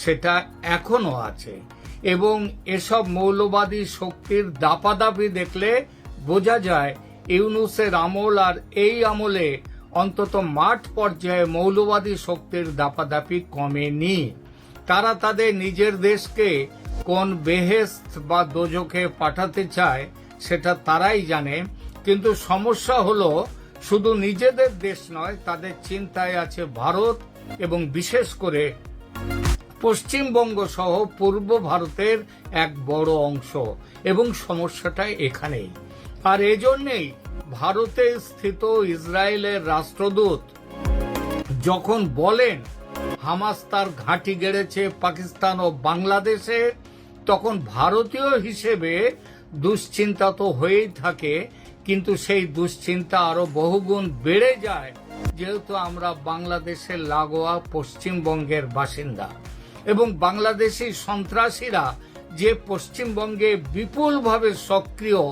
সেটা এখনো আছে, এবং এসব মৌলবাদী শক্তির দাপাদাপি দেখলে বোঝা যায় ইউনূসের আমল আর এই আমলে অন্তত মাঠ পর্যায়ে মৌলবাদী শক্তির দাপাদাপি কমেনি। তারা তাদের নিজের দেশকে কোন বেহেশত বা দোজখে পাঠাতে চায় সেটা তারাই জানে, কিন্তু সমস্যা হলো শুধু নিজেদের দেশ নয়, তাদের চিন্তায় আছে ভারত এবং বিশেষ করে পশ্চিমবঙ্গ সহ পূর্ব ভারতের এক বড় অংশ, এবং সমস্যাটা এখানেই। আর এজন্যই ভারতে স্থিত ইসরায়েলের রাষ্ট্রদূত যখন বলেন হামাস তার ঘাঁটি গেড়েছে পাকিস্তান ও বাংলাদেশে, তখন ভারতীয় হিসেবে দুশ্চিন্তা তো হয়েই থাকে, কিন্তু সেই দুশ্চিন্তা আরো বহুগুণ বেড়ে যায় যেহেতু আমরা বাংলাদেশের লাগোয়া পশ্চিমবঙ্গের বাসিন্দা, এবং বাংলাদেশি সন্ত্রাসীরা যে পশ্চিমবঙ্গে বিপুলভাবে সক্রিয়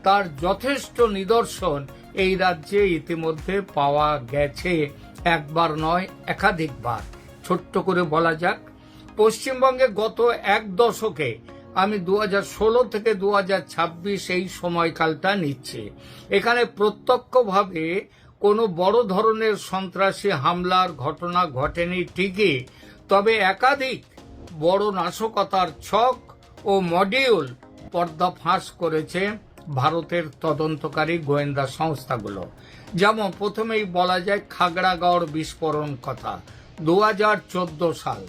তার যথেষ্ট নিদর্শন এই রাজ্যে ইতিমধ্যে পাওয়া গেছে, একবার নয় একাধিকবার। ছোট্ট করে বলা যাক, পশ্চিমবঙ্গে গত 1 দশকে, আমি 2016 থেকে 2026 এই সময়কালটা নিচ্ছি, এখানে প্রত্যক্ষভাবে কোনো বড় ধরনের সন্ত্রাসী হামলার ঘটনা ঘটেনি ঠিকই, তবে একাধিক বড় নাশকতার ছক ও মডিউল পর্দাফাঁস করেছে ভারতের তদন্তকারী গোয়েন্দা সংস্থাগুলো। যেমন প্রথমেই বলা যায় খাগড়াগড় বিস্ফোরণ কথা, 2014 সাল,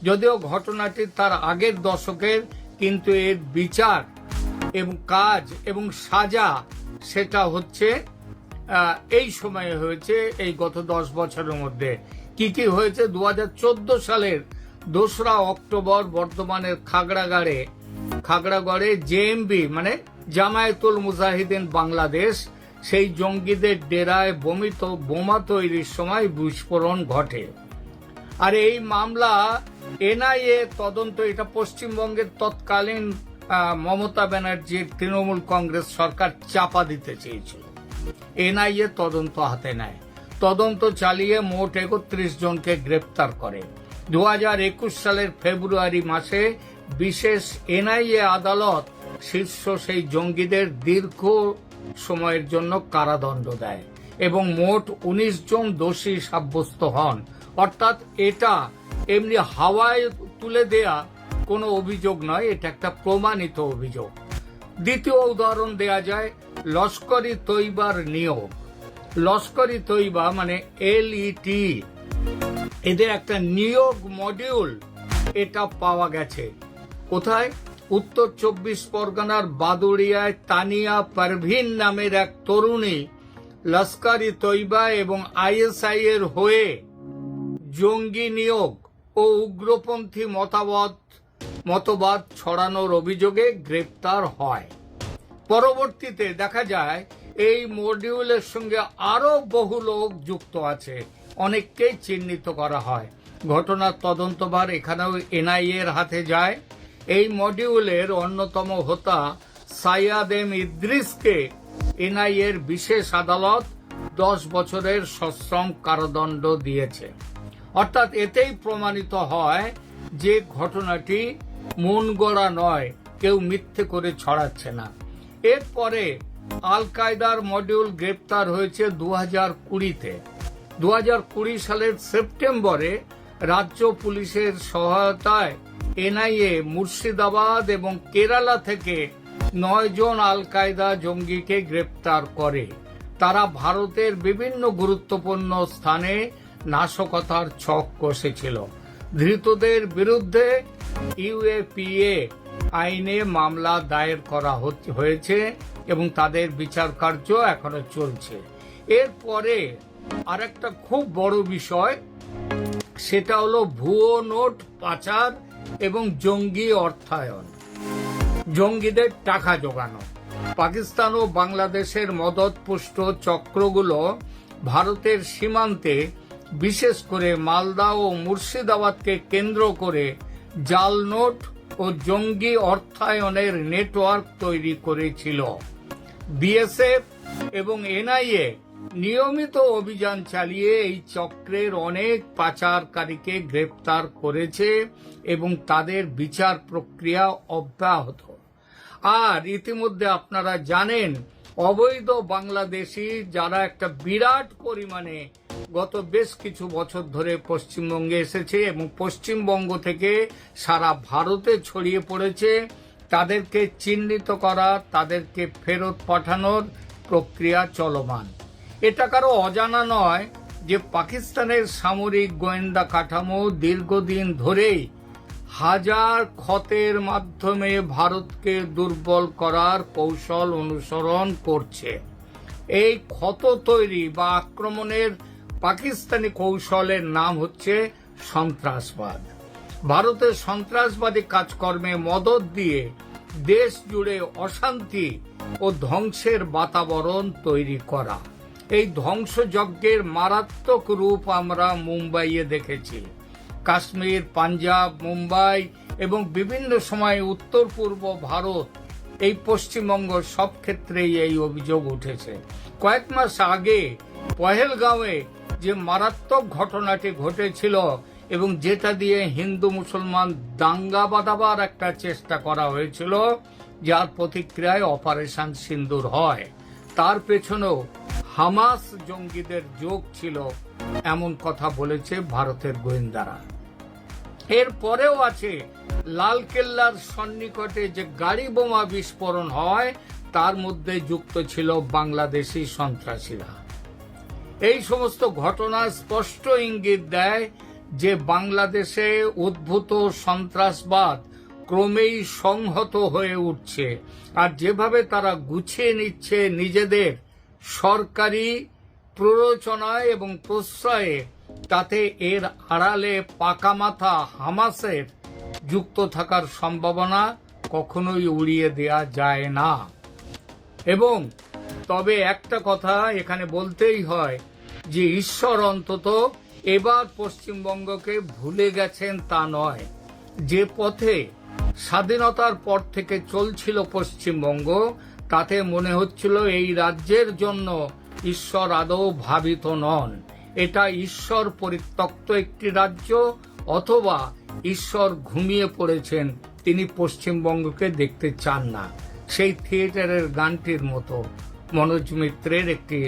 যদিও ঘটনাটি তার আগের দশকের, কিন্তু এর বিচার এবং কাজ এবং সাজা সেটা হচ্ছে এই সময়ে হয়েছে, এই গত 10 বছরের মধ্যে। কি কি হয়েছে? 2014 সালের 2রা অক্টোবর বর্ধমানের খাগড়াগড়ে জেএমবি মানে জামায়াতুল মুজাহিদিন বাংলাদেশ সেই জঙ্গিদের ডেরায় বোমা তৈরির সময় বিস্ফোরণ ঘটে। আর এই মামলা এনআইএ তদন্ত, এটা পশ্চিমবঙ্গের তৎকালীন মমতা ব্যানার্জির তৃণমূল কংগ্রেস সরকার চাপা দিতে চেয়েছিল। এনআইএ তদন্ত হাতে নেয়, তদন্ত চালিয়ে মোট 31 জনকে গ্রেপ্তার করে। 2021 সালের ফেব্রুয়ারি মাসে বিশেষ এনআইএ আদালত শীর্ষ সেই জঙ্গিদের দীর্ঘ সময়ের জন্য কারাদণ্ড দেয় এবং মোট 19 জন দোষী সাব্যস্ত হন। অর্থাৎ এটা এমনি হাওয়ায় তুলে দেয়া কোনো অভিযোগ নয়, এটা একটা প্রমাণিত অভিযোগ। দ্বিতীয় উদাহরণ দেয়া যায় লস্কর-ই তৈবার নিয়োগ। লস্কর-ই তৈবা মানে LET, এদের একটা নিয়োগ মডিউল এটা পাওয়া গেছে। কোথায়? উত্তর 24 পরগনার বাদুড়িয়ায় তানিয়া পারভিন নামের এক তরুণী লস্কর-ই তৈবা এবং ISI এর হয়ে জঙ্গি নিয়োগ ও উগ্রপন্থী মতবাদ ছড়ানোর অভিযোগে গ্রেপ্তার হয়। পরবর্তীতে দেখা যায় এই মডিউলের সঙ্গে আরো বহু লোক যুক্ত আছে, অনেককেই চিহ্নিত করা হয়। ঘটনার তদন্তভার এখানেও NIA এর হাতে যায়। এই মডিউলের অন্যতম হোতা সাইয়াদ এম ইদ্রিসকে NIA এর বিশেষ আদালত 10 বছরের সশ্রম কারাদণ্ড দিয়েছে। অর্থাৎ এতেই প্রমাণিত হয় যে ঘটনাটি মন গড়া নয়, কেউ মিথ্যে করে ছড়াচ্ছে না। এরপরে আল কায়দার মডিউল গ্রেপ্তার হয়েছে 2020-তে। 2020 সালের সেপ্টেম্বরে রাজ্য পুলিশের সহায়তায় NIA মুর্শিদাবাদ এবং কেরালা থেকে 9 জন আল কায়দা জঙ্গিকে গ্রেপ্তার করে। তারা ভারতের বিভিন্ন গুরুত্বপূর্ণ স্থানে নাশকতার ছক কষেছিল। ধৃতদের বিরুদ্ধে UAPA আইনে মামলা দায়ের করা হয়েছে এবং তাদের বিচার কার্য এখনো চলছে। এরপরে আরেকটা খুব বড় বিষয়, সেটা হলো ভুয়ো নোট পাচার এবং জঙ্গি অর্থায়ন, জঙ্গিদের টাকা জোগানো। পাকিস্তান ও বাংলাদেশের মদতপুষ্ট চক্রগুলো ভারতের সীমান্তে বিশেষ করে মালদা ও মুর্শিদাবাদকে কেন্দ্র করে জাল নোট ও জঙ্গি অর্থায়নের নেটওয়ার্ক তৈরি করেছিল। BSF এবং NIA নিয়মিত অভিযান চালিয়ে এই চক্রের অনেক পাচারকারীকে গ্রেপ্তার করেছে এবং তাদের বিচার প্রক্রিয়া অব্যাহত। আর ইতিমধ্যে আপনারা জানেন অবৈধ বাংলাদেশি যারা একটা বিরাট পরিমাণে গত বেশ কিছু বছর ধরে পশ্চিমবঙ্গে এসেছে এবং পশ্চিমবঙ্গ থেকে সারা ভারতে ছড়িয়ে পড়েছে, তাদেরকে চিহ্নিত করা, তাদেরকে ফেরত পাঠানোর প্রক্রিয়া চলমান। এটা কারো অজানা নয় যে পাকিস্তানের সামরিক গোয়েন্দা কাঠামো দীর্ঘদিন ধরেই হাজার ক্ষতের মাধ্যমে ভারতকে দুর্বল করার কৌশল অনুসরণ করছে। এই ক্ষত তৈরি বা আক্রমণের পাকিস্তানি কৌশলের নাম হচ্ছে সন্ত্রাসবাদ। ভারতের সন্ত্রাসবাদী কাজকর্মে মদত দিয়ে দেশ জুড়ে অশান্তি ও ধ্বংসের বাতাবরণ তৈরি করা। এই ধ্বংসযজ্ঞের মারাত্মক রূপ আমরা মুম্বাইয়ে দেখেছি। কাশ্মীর, পাঞ্জাব, মুম্বাই এবং বিভিন্ন সময় উত্তর পূর্ব ভারত, এই পশ্চিমবঙ্গ সব ক্ষেত্রেই এই অভিযোগ উঠেছে। কয়েক মাস আগে পহেলগাঁওয়ে যে মারাত্মক ঘটনাটি ঘটেছিল এবং যেটা দিয়ে হিন্দু মুসলমান দাঙ্গা বাঁধাবার একটা চেষ্টা করা হয়েছিল, যার প্রতিক্রিয়ায় অপারেশন সিন্দুর হয়, তার পেছনেও হামাস জঙ্গিদের যোগ ছিল, এমন কথা বলেছে ভারতের গোয়েন্দারা। এরপরেও আছে লালকেল্লার সন্নিকটে যে গাড়ি বোমা বিস্ফোরণ হয়, তার মধ্যে যুক্ত ছিল বাংলাদেশি সন্ত্রাসীরা। এই সমস্ত ঘটনা স্পষ্ট ইঙ্গিত দেয় যে বাংলাদেশে উদ্ভূত সন্ত্রাসবাদ ক্রমেই সংহত হয়ে উঠছে, আর যেভাবে তারা গুছিয়ে নিচ্ছে নিজেদের সরকারি প্ররোচনায় এবং প্রশ্রয়ে, তাতে এর আড়ালে পাকামাথা হামাসের যুক্ত থাকার সম্ভাবনা কখনোই উড়িয়ে দেয়া যায় না। এবং তবে একটা কথা এখানে বলতেই হয় যে ঈশ্বর অন্তত এবার পশ্চিমবঙ্গকে ভুলে গেছেন তা নয়। যে পথে স্বাধীনতার পর থেকে চলছিল পশ্চিমবঙ্গ, তাতে মনে হচ্ছিল এই রাজ্যের জন্য ঈশ্বর আদৌ ভাবিত নন। এটা ঈশ্বর পরিত্যক্ত একটি রাজ্য, অথবা ঈশ্বর ঘুমিয়ে পড়েছেন, তিনি পশ্চিমবঙ্গকে দেখতে চান না। সেই থিয়েটারের গানটির মতো মনোজ মিত্রের একটি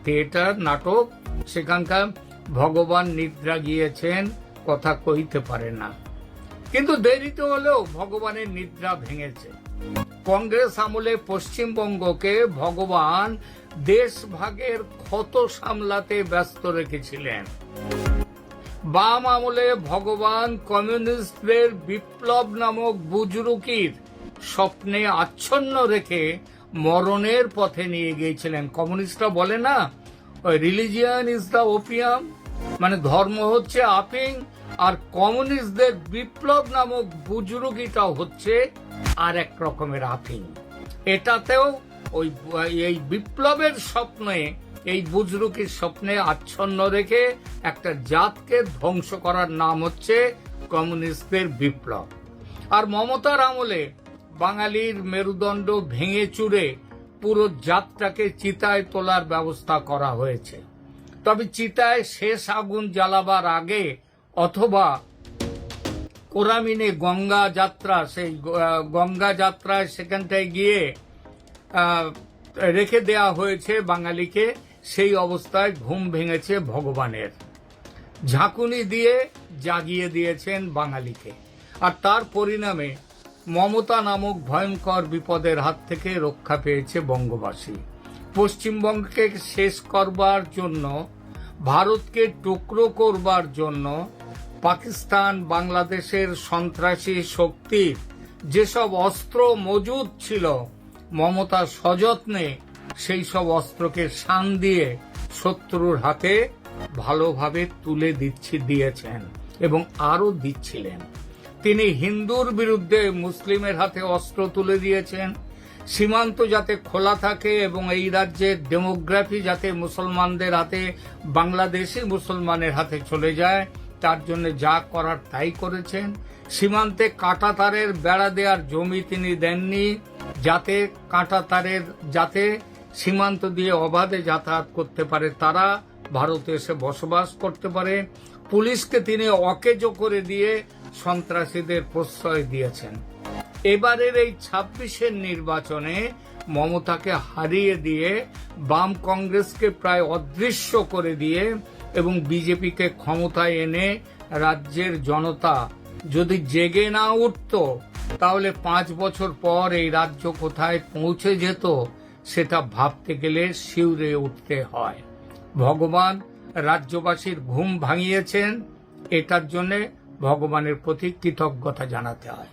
থিয়েটার নাটক, সেখানকার ভগবান নিদ্রা গিয়েছেন কথা কইতে পারে না, কিন্তু দেরিতে হলেও ভগবানের নিদ্রা ভেঙেছে। কংগ্রেস আমলে পশ্চিমবঙ্গকে ভগবান দেশ ভাগের ক্ষত সামলাতে ব্যস্ত রেখেছিলেন। বাম আমলে ভগবান কমিউনিস্টদের বিপ্লব নামক বুজরুকির স্বপ্নে আচ্ছন্ন রেখে মরণের পথে নিয়ে গিয়েছিলেন। কমিউনিস্টরা বলে না, রিলিজিয়ান ইজ দ্য ওপিয়াম, মানে ধর্ম হচ্ছে আফিং, আর কমিউনিস্টদের বিপ্লব নামক বুজরুকিটা হচ্ছে আর এক রকমের আফিং। এটাতেও এই বিপ্লবের স্বপ্নে, এই বুজরুকির স্বপ্নে আচ্ছন্ন রেখে একটা জাতকে ধ্বংস করার নাম হচ্ছে কমিউনিস্টদের বিপ্লব। আর মমতার আমলে বাঙালির মেরুদণ্ড ভেঙে চুরে পুরো জাতটাকে চিতায় তোলার ব্যবস্থা করা হয়েছে। তবে চিতায় শেষ আগুন জ্বালাবার আগে অথবা কোরামিনে গঙ্গা যাত্রা, সেই গঙ্গা যাত্রায় সেখানটায় গিয়ে রেখে দেয়া হয়েছে বাঙালিকে। সেই অবস্থায় ঘুম ভেঙেছে ভগবানের, ঝাঁকুনি দিয়ে জাগিয়ে দিয়েছেন বাঙালিকে। আর তার পরিণামে মমতা নামক ভয়ঙ্কর বিপদের হাত থেকে রক্ষা পেয়েছে বঙ্গবাসী। পশ্চিমবঙ্গকে শেষ করবার জন্য, ভারতকে টুকরো করবার জন্য পাকিস্তান বাংলাদেশের সন্ত্রাসী শক্তির যেসব অস্ত্র মজুদ ছিল, মমতা সযত্নে সেই সব অস্ত্রকে শান দিয়ে শত্রুর হাতে ভালোভাবে তুলে দিয়েছেন এবং আরো দিচ্ছিলেন। তিনি হিন্দুর বিরুদ্ধে মুসলিমের হাতে অস্ত্র তুলে দিয়েছেন। সীমান্ত যাতে খোলা থাকে এবং এই রাজ্যের ডেমোগ্রাফি যাতে মুসলমানদের হাতে, বাংলাদেশি মুসলমানের হাতে চলে যায়, তার জন্য যা করার তাই করেছেন। সীমান্তে কাঁটাতারের বেড়া দেওয়ার জমি তিনি দেননি, যাতে সীমান্ত দিয়ে অবাধে যাতায়াত করতে পারে, তারা ভারতে এসে বসবাস করতে পারে। পুলিশকে তিনি অকেজো করে দিয়ে সন্ত্রাসীদের প্রশ্রয় দিয়েছেন। এবারের এই 26-এর নির্বাচনে মমতাকে হারিয়ে দিয়ে, বাম কংগ্রেসকে প্রায় অদৃশ্য করে দিয়ে এবং বিজেপিকে ক্ষমতায় এনে রাজ্যের জনতা যদি জেগে না উঠত, তাহলে 5 বছর পর এই রাজ্য কোথায় পৌঁছে যেত সেটা ভাবতে গেলে শিউরে উঠতে হয়। ভগবান রাজ্যবাসীর ঘুম ভাঙিয়েছেন, এটার জন্য ভগবানের প্রতি কৃতজ্ঞতা জানাতে হয়।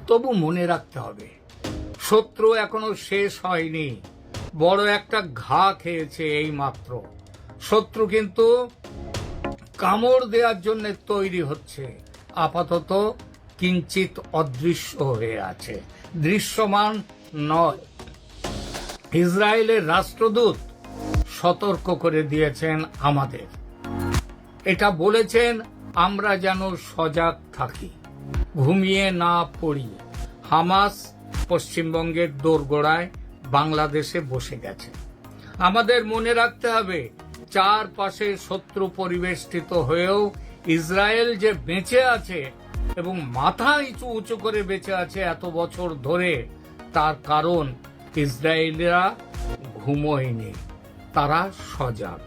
তবু মনে রাখতে হবে, শত্রু এখনো শেষ হয়নি, বড় একটা ঘা খেয়েছে এই মাত্র। শত্রু কিন্তু কামড় দেওয়ার জন্য তৈরি হচ্ছে, আপাতত কিঞ্চিত অদৃশ্য হয়ে আছে, দৃশ্যমান নয়। ইসরায়েলের রাষ্ট্রদূত সতর্ক করে দিয়েছেন আমাদের, এটা বলেছেন আমরা যেন সজাগ থাকি, ঘুমিয়ে না পড়ি। হামাস পশ্চিমবঙ্গের দোরগোড়ায় বাংলাদেশে বসে গেছে। আমাদের মনে রাখতে হবে, চারপাশে শত্রু পরিবেষ্টিত হয়েও ইসরায়েল যে বেঁচে আছে এবং মাথা উঁচু করে বেঁচে আছে এত বছর ধরে, তার কারণ ইসরায়েলিরা ঘুমোয়নি, তারা সজাগ।